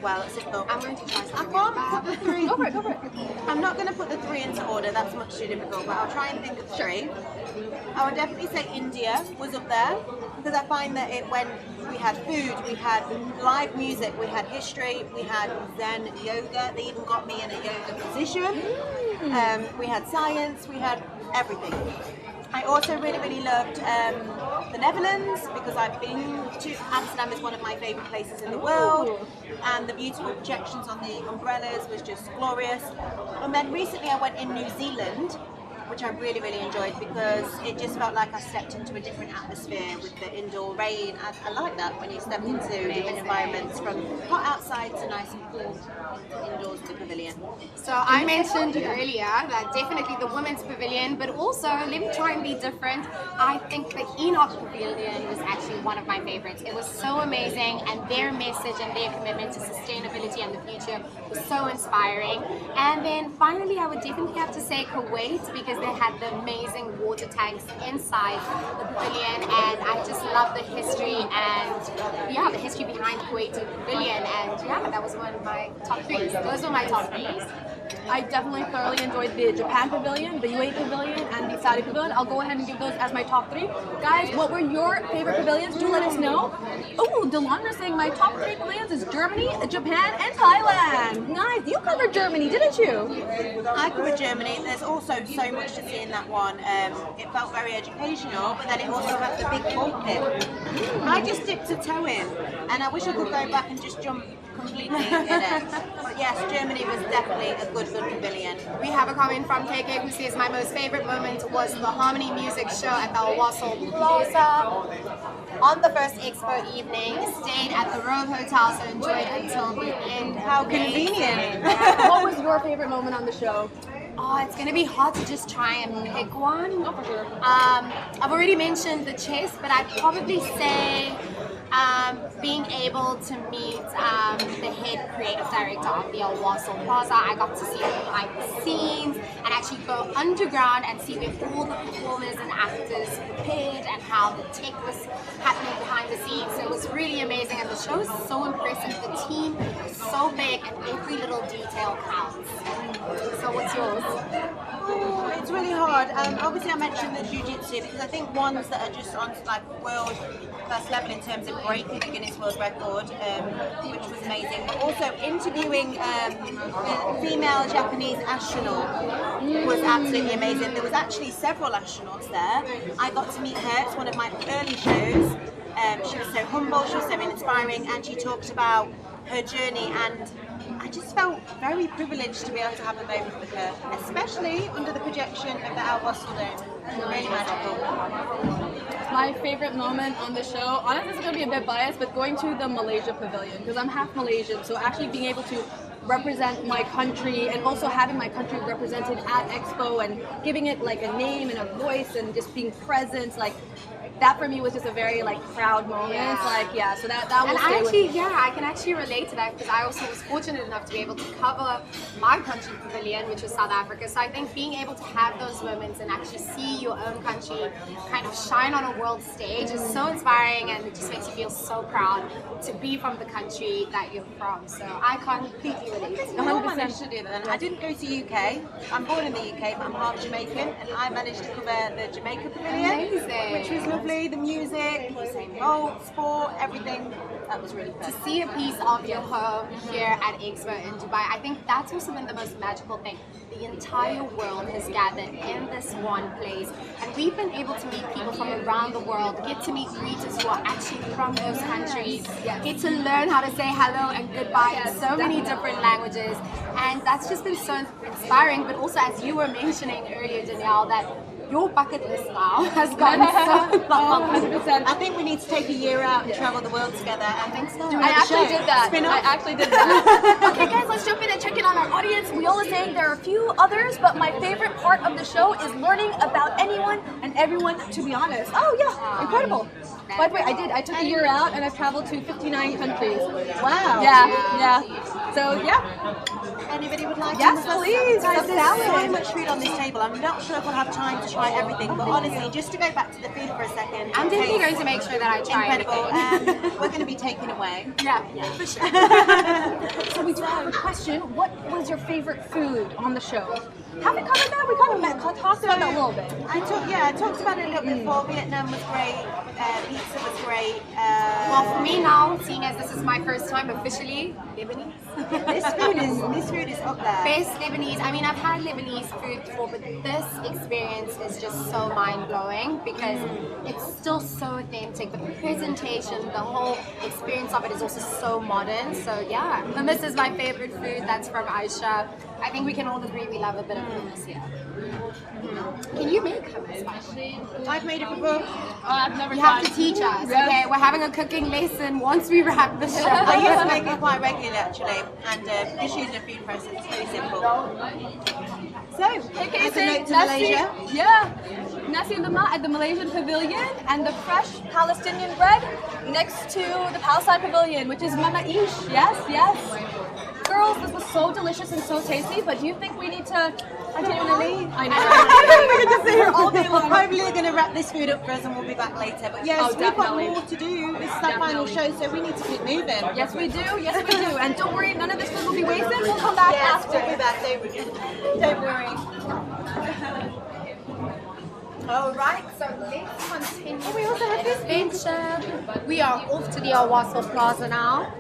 Well, it's difficult. I'm going to try I something. can't put the 3. Go for it, go for it. I'm not going to put the 3 into order, that's much too difficult, but I'll try and think of 3. I would definitely say India was up there, because I find that when we had food, we had live music, we had history, we had Zen yoga, they even got me in a yoga position, we had science, we had everything. I also really loved the Netherlands, because I've been to Amsterdam, is one of my favourite places in the world, and the beautiful projections on the umbrellas was just glorious. And then recently I went in New Zealand, which I really enjoyed, because it just felt like I stepped into a different atmosphere with the indoor rain. I like that, when you step into different environments, from hot outside to nice and cool indoors in the pavilion. So I mentioned earlier that definitely the women's pavilion, but also, let me try and be different. I think the Enoch Pavilion was actually one of my favorites. It was so amazing, and their message and their commitment to sustainability and the future was so inspiring. And then finally, I would definitely have to say Kuwait, because they had the amazing water tanks inside the pavilion, and I just love the history and the history behind Kuwait Pavilion, and that was one of my top 3s. Those were my top 3s. I definitely thoroughly enjoyed the Japan Pavilion, the UAE Pavilion, and the Saudi Pavilion. I'll go ahead and give those as my top 3. Guys, what were your favorite pavilions? Do let us know. Oh, Delondra's saying my top 3 pavilions is Germany, Japan, and Thailand. Nice. You covered Germany, didn't you? I covered Germany. There's also so much to see in that one. It felt very educational, but then it also had the big ball pit. I just dipped a toe in, and I wish I could go back and just jump completely in it. But yes, Germany was definitely a good pavilion. We have a comment from KK who says, my most favorite moment was the Harmony Music Show at the Wasl Plaza. On the first Expo evening, stayed at the Rove Hotel, so enjoyed until the end. How convenient. What was your favorite moment on the show? Oh, it's going to be hard to just try and pick one. Oh, for sure. I've already mentioned the chess, but I'd probably say being able to meet the head creative director of the Wasl Plaza, I got to see behind the scenes and actually go underground and see where all the performers and actors prepared and how the tech was happening behind the scenes. So it was really amazing, and the show is so impressive. The team is so big and every little detail counts. So what's yours? Oh, it's really hard. Obviously, I mentioned the jiu-jitsu because I think ones that are just on like world class level in terms of breaking the Guinness World Record, which was amazing. But also interviewing a female Japanese astronaut was absolutely amazing. There was actually several astronauts there. I got to meet her. It's one of my early shows. She was so humble, she was so inspiring, and she talked about her journey, and I just felt very privileged to be able to have a moment with her, especially under the projection of the Wasl Dome. Really magical. My favorite moment on the show, honestly, it's going to be a bit biased, but going to the Malaysia Pavilion, because I'm half Malaysian, so actually being able to represent my country and also having my country represented at Expo and giving it like a name and a voice and just being present, like that for me was just a very like proud moment. Yeah. Like so that will And stay with me. I can actually relate to that because I also was fortunate enough to be able to cover my country pavilion, which was South Africa. So I think being able to have those moments and actually see your own country kind of shine on a world stage is so inspiring, and it just makes you feel so proud to be from the country that you're from. So I completely relate. I managed to do that. I didn't go to UK. I'm born in the UK, but I'm half Jamaican, and I managed to cover the Jamaica Pavilion, Amazing. which was lovely. The music, boat, sport, everything. That was really fun. To see a piece of your home here at Expo in Dubai, I think that's also been the most magical thing. The entire world has gathered in this one place, and we've been able to meet people from around the world, get to meet greeters who are actually from those countries, get to learn how to say hello and goodbye in so many different languages, and that's just been so inspiring. But also, as you were mentioning earlier, Danielle, that your bucket list now has gone so long. 100%. I think we need to take a year out and travel the world together. I think so. I actually did that. I actually did that. Okay, guys, let's jump in and check in on our audience. Viola saying there are a few others, but my favorite part of the show is learning about anyone and everyone, to be honest. Oh, yeah, incredible. By the way, I took a year out and I've traveled to 59 countries. Wow. Yeah. So, yeah. Anybody would like Yes, to? please. Guys, Some there's so salad. much food on this table. I'm not sure if we'll have time to try everything, but honestly, just to go back to the food for a second. I'm definitely going to make sure that I try incredible. everything. We're going to be taken away. Yeah, for sure. So we do have a question. What was your favorite food on the show? Have we covered that? We kind of talked about that a little bit. I talked about it a little bit before. Vietnam was great. Pizza was great. Well, for me now, seeing as this is my first time officially Lebanese. this food is up there. Best Lebanese. I mean, I've had Lebanese food before, but this experience is just so mind-blowing because it's still so authentic. The presentation, the whole experience of it is also so modern. So yeah, hummus is my favorite food. That's from Aisha. I think we can all agree we love a bit of hummus here. Can you make hummus? I've made it before. I've never You have to teach us. Okay, we're having a cooking lesson once we wrap the show. I used to make it quite regularly actually, and just using a food process. It's really simple. So, as a note to Malaysia. Yeah. Nasi lemak at the Malaysian Pavilion and the fresh Palestinian bread next to the Palestine Pavilion, which is Mama Ish. Yes. Girls, this was so delicious and so tasty, but do you think we need to continually? I know. We're going to sit here all day long. Hopefully they're going to wrap this food up for us and we'll be back later. But yes, we've got definitely. more to do. This is our final show, so we need to keep moving. Yes, we do. And don't worry, none of this food will be wasted. We'll come back Yes, after. we'll be back. Don't worry. All right, so let's continue. We also have this adventure. We are off to the Wasl Plaza now,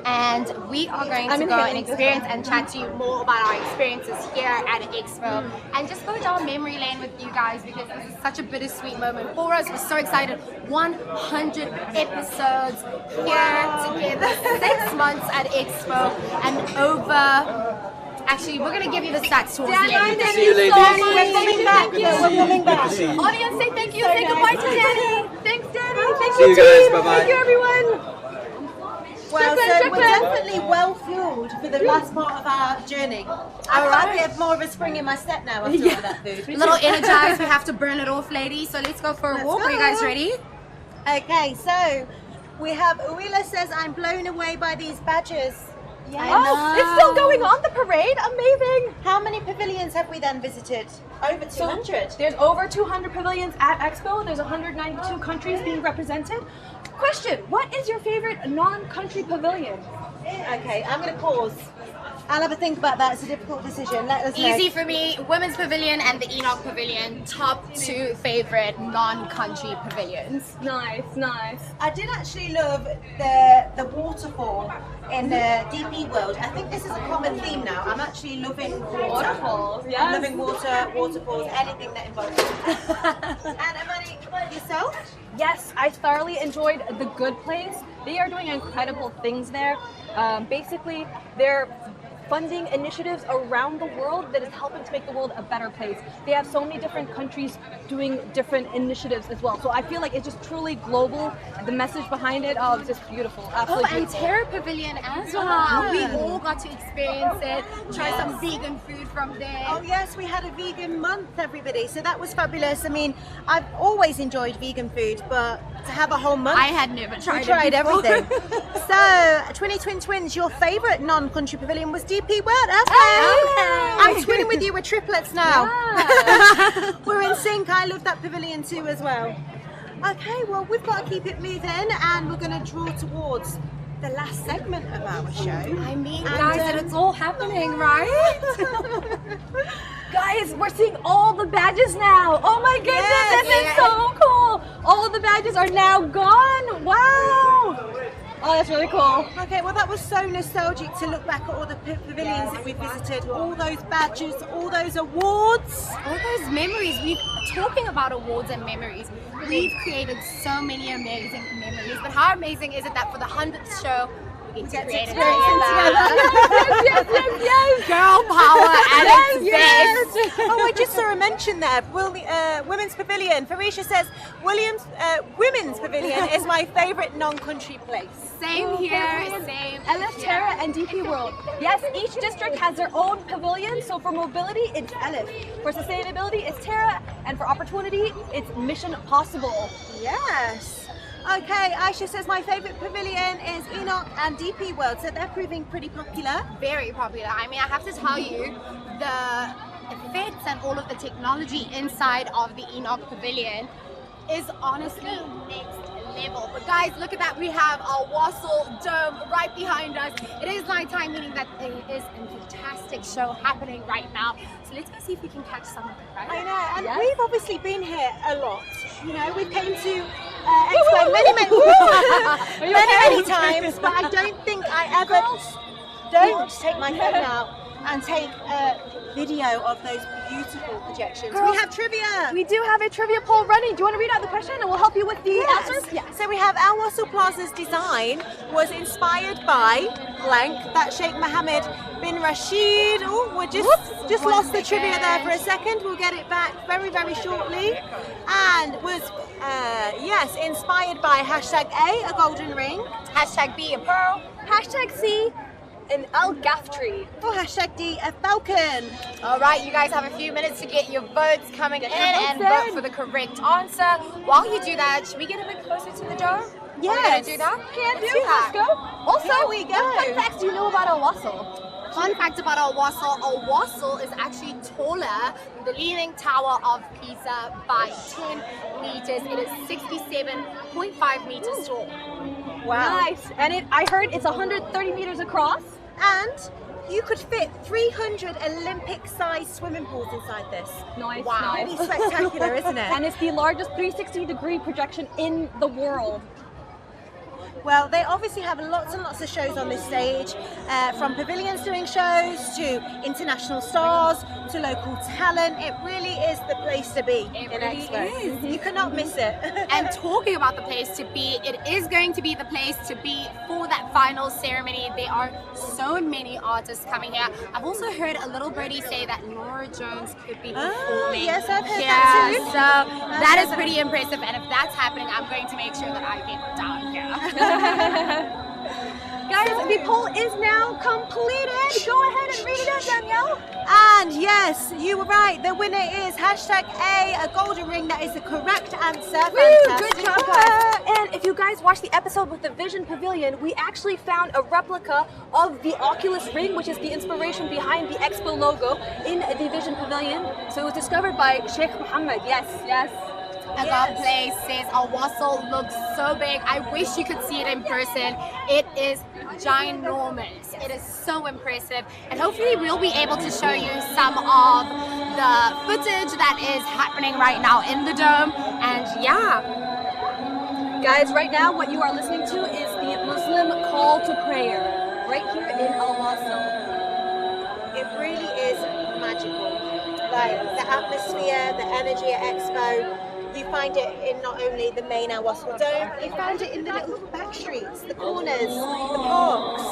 and we are going to go and experience and chat to you more about our experiences here at Expo, and just go down memory lane with you guys because this is such a bittersweet moment for us. We're so excited. 100 episodes here together, 6 months at Expo, and over. Actually, we're going to give you the stats towards the end. See you, ladies. We're coming back. We're coming back. Audience, say thank you. Say goodbye to Danny. Thanks, Danny. Thank See you, you guys. team. Bye-bye. Thank you, everyone. Well, so Shukran. we're definitely well fueled for the last part of our journey. I probably have more of a spring in my step now after all of that food. A little energized. We have to burn it off, ladies. So let's go for a walk. Are you guys ready? Okay, so We have Uwila says, I'm blown away by these badges. Yeah. Oh, it's still going on, the parade. Amazing. How many pavilions have we then visited? Over 200. There's over 200 pavilions at Expo. There's 192 countries being represented. Question, what is your favorite non-country pavilion? Okay, I'm going to pause. I'll have a think about that. It's a difficult decision. Let us know. Easy for me, Women's Pavilion and the Enoch Pavilion, top 2 favorite non-country pavilions. Nice, nice. I did actually love the waterfall in the DP World. I think this is a common theme now. I'm actually loving Waterfalls, yes. I'm loving water, waterfalls, anything that involves it. And Amani, yourself? Yes, I thoroughly enjoyed the Good Place. They are doing incredible things there. Basically, they're funding initiatives around the world that is helping to make the world a better place. They have so many different countries doing different initiatives as well. So I feel like it's just truly global. The message behind it, it's just beautiful. Absolutely And beautiful. Terra Pavilion as well. We all got to experience it, try some vegan food from there. Oh yes, we had a vegan month, everybody. So that was fabulous. I mean, I've always enjoyed vegan food, but to have a whole month, I had never tried we tried it before. everything. So, 20 Twins, your favourite non-country pavilion was DP World. Okay. I'm twinning with you. We're triplets now. Yeah. We're in sync. I love that pavilion too as well. Okay, well, we've got to keep it moving, and we're going to draw towards the last segment of our show. I mean, And, guys, it's all happening, right? Guys, we're seeing all the badges now. Oh my goodness, Yes. this is so cool. All of the badges are now gone. Wow. Oh, that's really cool. Okay, well that was so nostalgic to look back at all the pavilions that we visited, all those badges, all those awards. All those memories. Talking about awards and memories, we've created so many amazing memories. But how amazing is it that for the 100th show, we get to create it together? Yes. Girl power at its best. Oh, I just saw a mention there. Women's Pavilion. Farisha says, Women's Pavilion is my favourite non-country place. Same here, same. LF Terra and DP World. Yes, each district has their own pavilion. So for mobility, it's LF. For sustainability, it's Terra. And for opportunity, it's Mission Possible. Yes. Okay, Aisha says my favourite pavilion is Enoch and DP World, so they're proving pretty popular. Very popular. I mean, I have to tell you, the effects and all of the technology inside of the Enoch Pavilion is honestly next level. But guys, look at that. We have our Wasl dome right behind us. It is nighttime, meaning that there is a fantastic show happening right now. So let's go see if we can catch some of it, right? I know, and Yes. we've obviously been here a lot. You know, we came to Expo many times, but I don't think I ever don't take my phone out and take a video of those beautiful projections. Girls, we have trivia. We do have a trivia poll running. Do you want to read out the question and we'll help you with the answers? Yes. So we have Al Wasl Plaza's design was inspired by blank, that Sheikh Mohammed bin Rashid. Oh, we just lost the trivia there for a second. We'll get it back very, very shortly. And was, yes, inspired by hashtag A, a golden ring. Hashtag be a pearl. Hashtag C, an Al Gaff tree. Or hashtag D, a falcon. All right, you guys have a few minutes to get your votes coming in your and votes vote in. for the correct answer. While you do that, should we get a bit closer to the dome? Yes. We're gonna do that? Let's that. go. Also, Here we go. what fun facts do you know about Al Wasl? Fun fact about Al Wasl is actually taller than the Leaning Tower of Pisa by 10 meters. It is 67.5 meters tall. Wow. Nice. And I heard it's 130 meters across. And you could fit 300 Olympic-sized swimming pools inside this. Nice, Wow. Pretty nice. spectacular, isn't it? And it's the largest 360-degree projection in the world. Well, they obviously have lots and lots of shows on this stage, from pavilions doing shows to international stars to local talent. It really is the place to be It in really Expo. is. You cannot miss it. And talking about the place to be, it is going to be the place to be for that final ceremony. There are so many artists coming here. I've also heard a little birdie say that Laura Jones could be performing yes, I've heard here. that too. So that is pretty impressive. And if that's happening, I'm going to make sure that I get down here. Guys, the poll is now completed. Go ahead and read it out, Danielle. And yes, Yes, you were right. The winner is #A, a golden ring. That is the correct answer. Woo, Fantastic good job, guys. And if you guys watched the episode with the Vision Pavilion, we actually found a replica of the Oculus ring, which is the inspiration behind the Expo logo in the Vision Pavilion. So it was discovered by Sheikh Mohammed. Yes, yes. And that place says Wasl looks so big. I wish you could see it in person. It is ginormous. It is so impressive. And hopefully we'll be able to show you some of the footage that is happening right now in the dome. And yeah. Guys, right now what you are listening to is the Muslim call to prayer right here in Wasl. It really is magical. Like the atmosphere, the energy at Expo. You find it in not only the main Wasl Dome, you find it in the little back streets, the corners, the parks.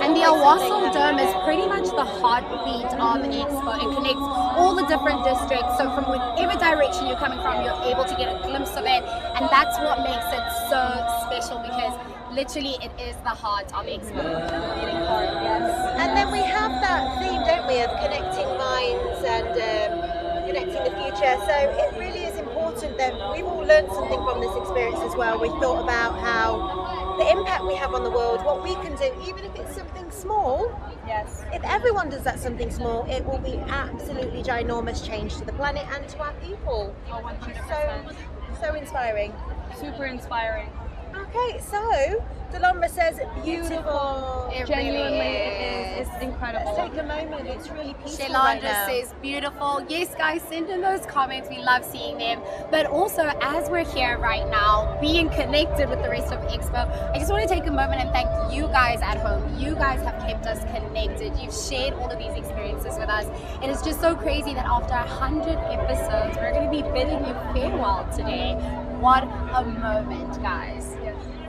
And the Wasl Dome is pretty much the heartbeat of Expo. It connects all the different districts. So from whichever direction you're coming from, you're able to get a glimpse of it. And that's what makes it so special, because literally it is the heart of Expo. And then we have that theme, don't we, of connecting minds and connecting the future. So it really is important that we've all learned something from this experience as well. We thought about how the impact we have on the world, what we can do, even if it's something small. Yes. If everyone does that something small, it will be absolutely ginormous change to the planet and to our people. Oh, 100%. So inspiring. Super inspiring. Okay, so Delomra says beautiful. It Genuinely, really it is. It's incredible. Let's take a moment. It's really peaceful right Shalandra now. says beautiful. Yes, guys, send in those comments. We love seeing them. But also, as we're here right now, being connected with the rest of Expo, I just want to take a moment and thank you guys at home. You guys have kept us connected. You've shared all of these experiences with us. It is just so crazy that after 100 episodes, we're going to be bidding you farewell today. What a moment, guys.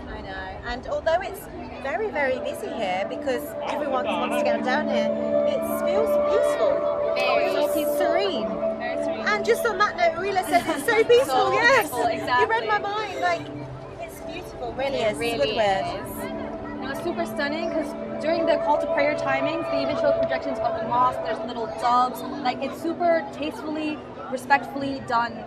I know. And although it's very, very busy here because everyone wants to get down here, it feels peaceful. Very serene. Very serene. And just on that note, Rila says it's so peaceful. So Yes, peaceful, exactly. You read my mind. Like, it's beautiful. Really It is. really It's a good word. is. It was super stunning because during the call to prayer timings, they even showed projections of the mosque. There's little doves. Like, it's super tastefully, respectfully done.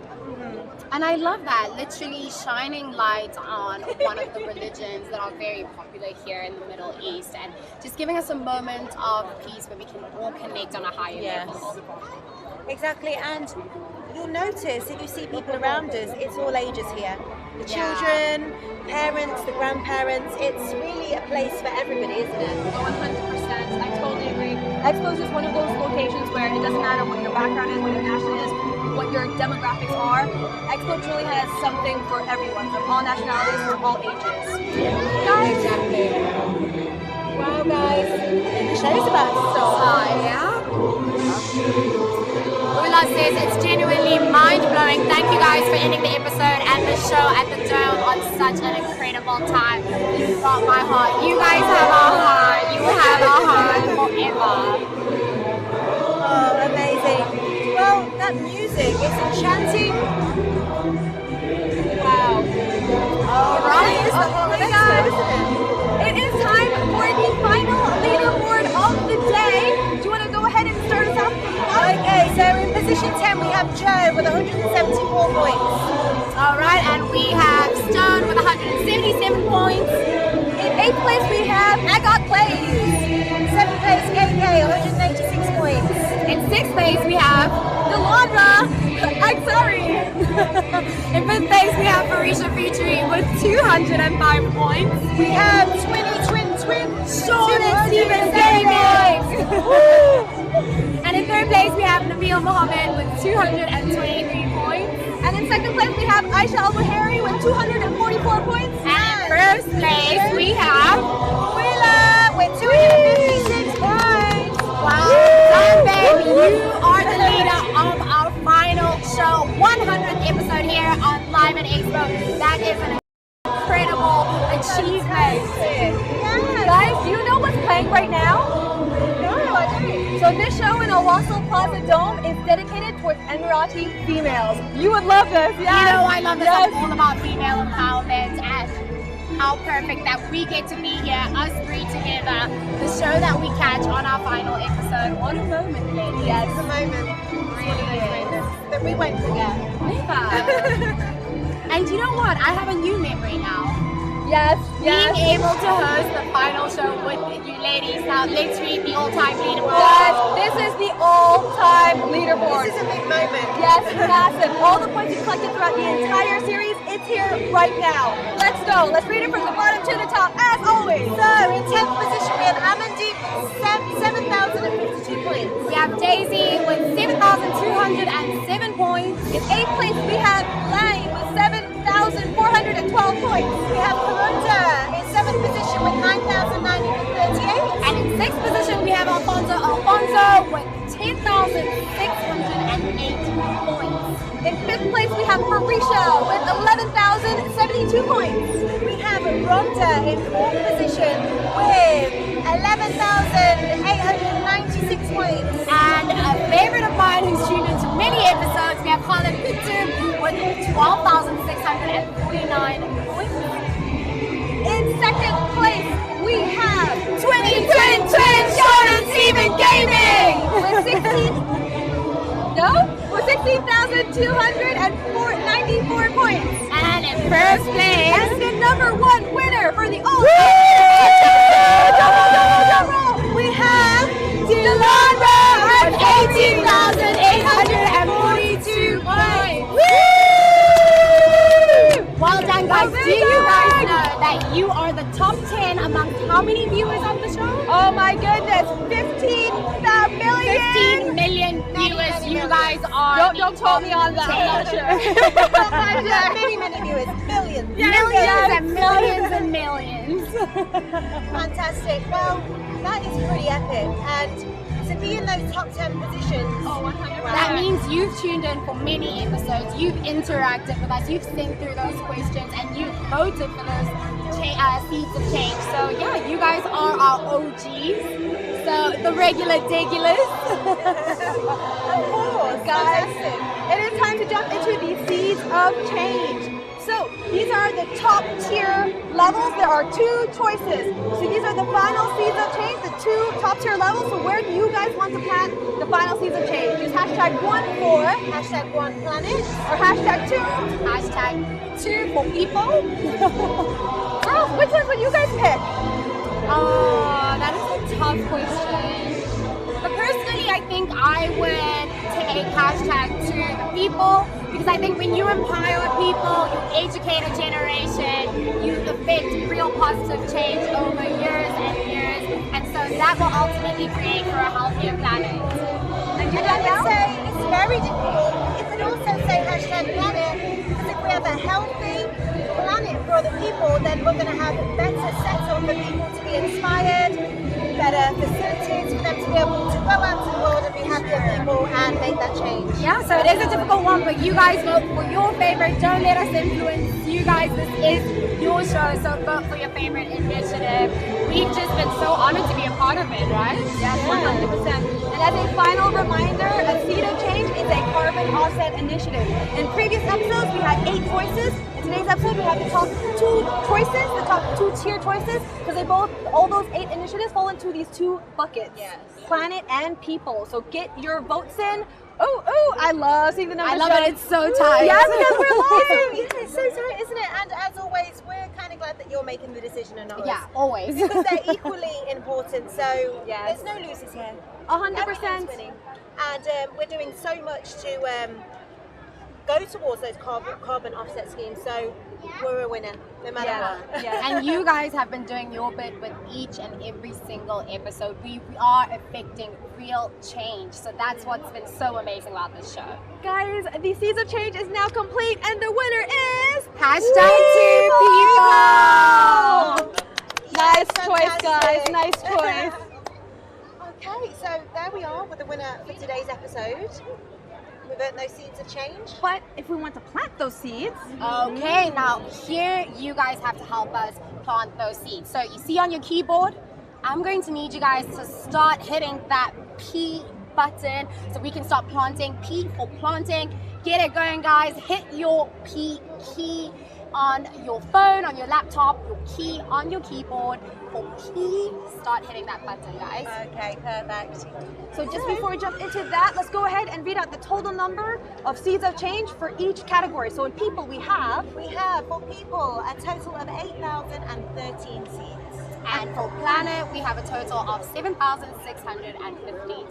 And I love that, literally shining light on one of the religions that are very popular here in the Middle East, and just giving us a moment of peace where we can all connect on a higher Yes. level. Exactly. And you'll notice if you see people around us, it's all ages here. The Yeah. children, parents, the grandparents. It's really a place for everybody, isn't it? 100%. I totally agree. Expo is just one of those locations where it doesn't matter what your background is, what your national is, what your demographics are. Expo truly has something for everyone, from all nationalities, from all ages. Guys, wow, guys, the show's about to start. Yeah. Ula says it's genuinely mind-blowing. Thank you guys for ending the episode and the show at the Dome on such an incredible time. You got my heart. You guys have our heart. You will have our heart forever. Oh, amazing. Well, that music is enchanting. Wow. All right, it's the whole episode, isn't it? It is time for the final leaderboard of the day. Do you want to go ahead and start us off? Okay, so in position 10 we have Joe with 174 points. All right, and we have Stone with 177 points. In 8th place we have I Got Plays. 7th place KK, 186 points. In 6th place we have Delondra, I'm sorry. In 5th place we have Farisha Featuring with 205 points. We have Twin, Sean and Steven And in 3rd place we have Nabil Mohammed with 223 points. And in 2nd place we have Aisha Al-Buhari with 244 points. And in 1st place we have Willa with 256 points. Wow, done, babe. You are the leader of our final show, 100th episode here on Live at Expo. That is an incredible achievement. Guys, do you know what's playing right now? No, I don't. So this show in Al Wasl Plaza Dome is dedicated towards Emirati females. You would love this, yes? You know I love this. Yes. I'm all about female empowerment and how perfect that we get to be here, us three together. The show that we catch on our final episode. What a moment, ladies. Yes. At the moment. We won't forget. And you know what? I have a new memory now. Yes, Being able to host the final show with you ladies now, literally the all-time leaderboard. Yes, this is the all-time leaderboard. This is a big moment. Yes, massive. All the points you collected throughout the entire series, it's here right now. Let's go. Let's read it from the bottom to the top, as always. So, in 10th position, we have Amandeep with 7,052 points. We have Daisy with 7,207 points. In 8th place, we have Lane with 7,412 points. We have Karunda in 7th position with 9,938. And in 6th position, we have Alfonso with 10,608 points. In 5th place, we have Marisha with 11,072 points. We have Rhonda in 4th position with 11,896 points. And a favorite of mine who's tuned into many episodes, we have Khalid Kutub with 12,649 points. In 2nd place, we have Twin Sean and Steven Gaming with 16,294 points. And in first place, And the #1 winner for the all we have Delandra with 18,842 points. Well done, guys. Do you guys know that you are the top 10 amongst how many viewers on the show? Oh my goodness, 15 million. 15 million viewers. You guys are. Don't quote me on that. I'm not sure. Many, many viewers. Millions. Millions and millions and millions. Fantastic. Well, that is pretty epic. And to be in those top 10 positions. Oh, 100%. That means you've tuned in for many episodes, you've interacted with us, you've sent through those questions, and you've voted for those seeds of change. So yeah, you guys are our OGs. So the regular degulars. Of course, Guys, fantastic. it is time to jump into the seeds of change. So these are the top tier levels. There are 2 choices. So these are the final seeds of change, the 2 top tier levels. So where do you guys want to plant the final seeds of change? Use #1 for #1 planet. #2 or #2 for people. Girls, which ones would you guys pick? Oh, that is a tough question. But personally, I think I would take #2 the people, because I think when you empower people, you educate a generation, you affect real positive change over years and years, and so that will ultimately create for a healthier planet. And I would say it's very difficult. You could also say #planet, because if we have a healthy planet for other people, then we're going to have a better setup for people to be inspired, better facilities for them to be able to go out to the world and be happier people and make that change. Yeah, so it is a difficult one, but you guys vote for your favorite. Don't let us influence you guys. This is your show, so vote for your favorite initiative. We've just been so honored to be a part of it, right? Yes, 100%. And as a final reminder, a seed of change is a carbon offset initiative. In previous episodes, we had 8 choices. In today's episode, we have the top 2 choices, the top 2 tier choices, because all those 8 initiatives fall into these 2 buckets. Yes. Planet and people. So get your votes in. Oh, I love seeing the numbers. I love it. It's so tight. Yes, because we're live. It's so tight, isn't it? And as always, we're kind of glad that you're making the decision and not us. Yeah, always. Because they're equally important, so Yes. there's no losers here. 100%. Everyone's winning. And we're doing so much to go towards those carbon offset schemes, so we're a winner, no matter what. Yeah. And you guys have been doing your bit with each and every single episode. We are affecting real change. So that's what's been so amazing about this show. Guys, the Seeds of Change is now complete, and the winner is #2people. Nice Yes, choice, guys. fantastic. Nice choice. Okay, so there we are with the winner for today's episode. We've earned those seeds of change. But if we want to plant those seeds, Okay, now here you guys have to help us plant those seeds. So you see on your keyboard, I'm going to need you guys to start hitting that P button so we can start planting. P for planting. Get it going, guys. Hit your P key on your phone, on your laptop, your key on your keyboard. therefore please start hitting that button, guys. Okay, perfect. So just before we jump into that, let's go ahead and read out the total number of seeds of change for each category. So in people, we have For people a total of 8,013 seeds. And for planet, we have a total of 7,657.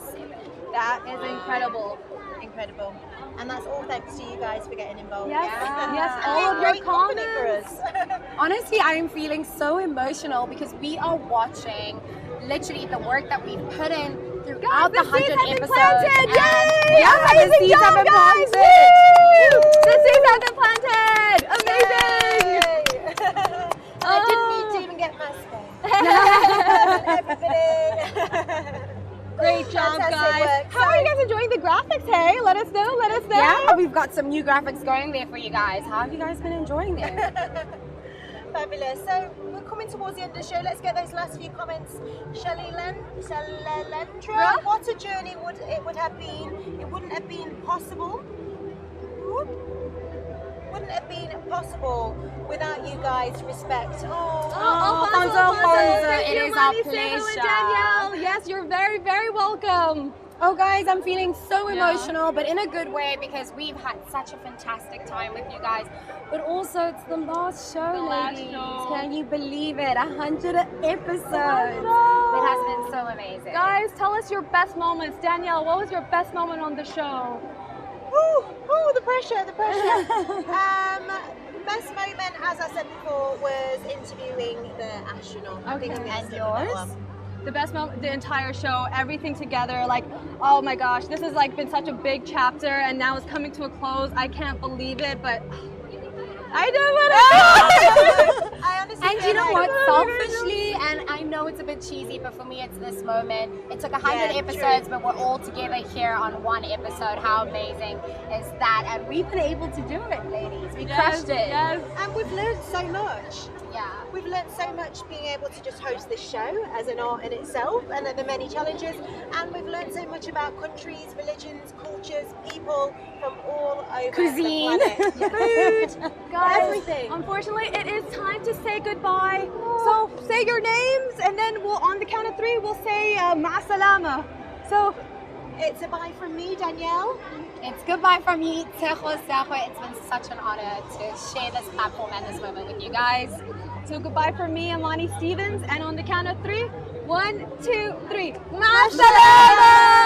that is incredible. Incredible. And that's all thanks to you guys for getting involved. Yes, Yeah. yes, And all being of your great company for comments. us. Honestly, I am feeling so emotional because we are watching literally the work that we've put in throughout the 100 episodes. Yay! Yes, the Amazing seeds have job, been guys! planted. Woo! The seeds have been planted. Amazing. I didn't need to even get my stay. Everybody. Great job, Fantastic guys. work. How are you guys enjoying the graphics? Hey, let us know. Let us know. Yeah, we've got some new graphics going there for you guys. How have you guys been enjoying them? Fabulous. So we're coming towards the end of the show. Let's get those last few comments. Shalendra, what a journey it would have been. It wouldn't have been possible. Wouldn't have been possible without you guys' respect. Alfonso, it is our pleasure. Danielle. Yes, you're very, very welcome. Oh guys, I'm feeling so emotional, but in a good way because we've had such a fantastic time with you guys. But also it's the last show, ladies. Can you believe it? 100 episodes. It has been so amazing. Guys, tell us your best moments. Danielle, what was your best moment on the show? The pressure. Best moment, as I said before, was interviewing the astronaut. I think I'm gonna And stick with that yours? one. The best moment, the entire show, everything together. Like, oh my gosh, this has like been such a big chapter, and now it's coming to a close. I can't believe it, but I do what I honestly And feel you know like- what? Selfishly, and I know it's a bit cheesy, but for me, it's this moment. It took 100 Yeah, episodes, but we're all together here on one episode. How amazing is that? And we've been able to do it, ladies. We crushed it. Yes. And we've learned so much. Yeah. We've learned so much being able to just host this show as an art in itself and the many challenges. And we've learned so much about countries, religions, cultures, people from all over Cuisine. the planet. Food, Guys, everything. unfortunately, it is time to say goodbye. So say your names, and then we'll, on the count of three, we'll say ma'asalama. So It's a bye from me, Danielle. It's goodbye from me, Tejo Sejo. It's been such an honor to share this platform and this moment with you guys. So goodbye from me, Amani Stevens, and on the count of three, 1, 2, 3. Mashallah!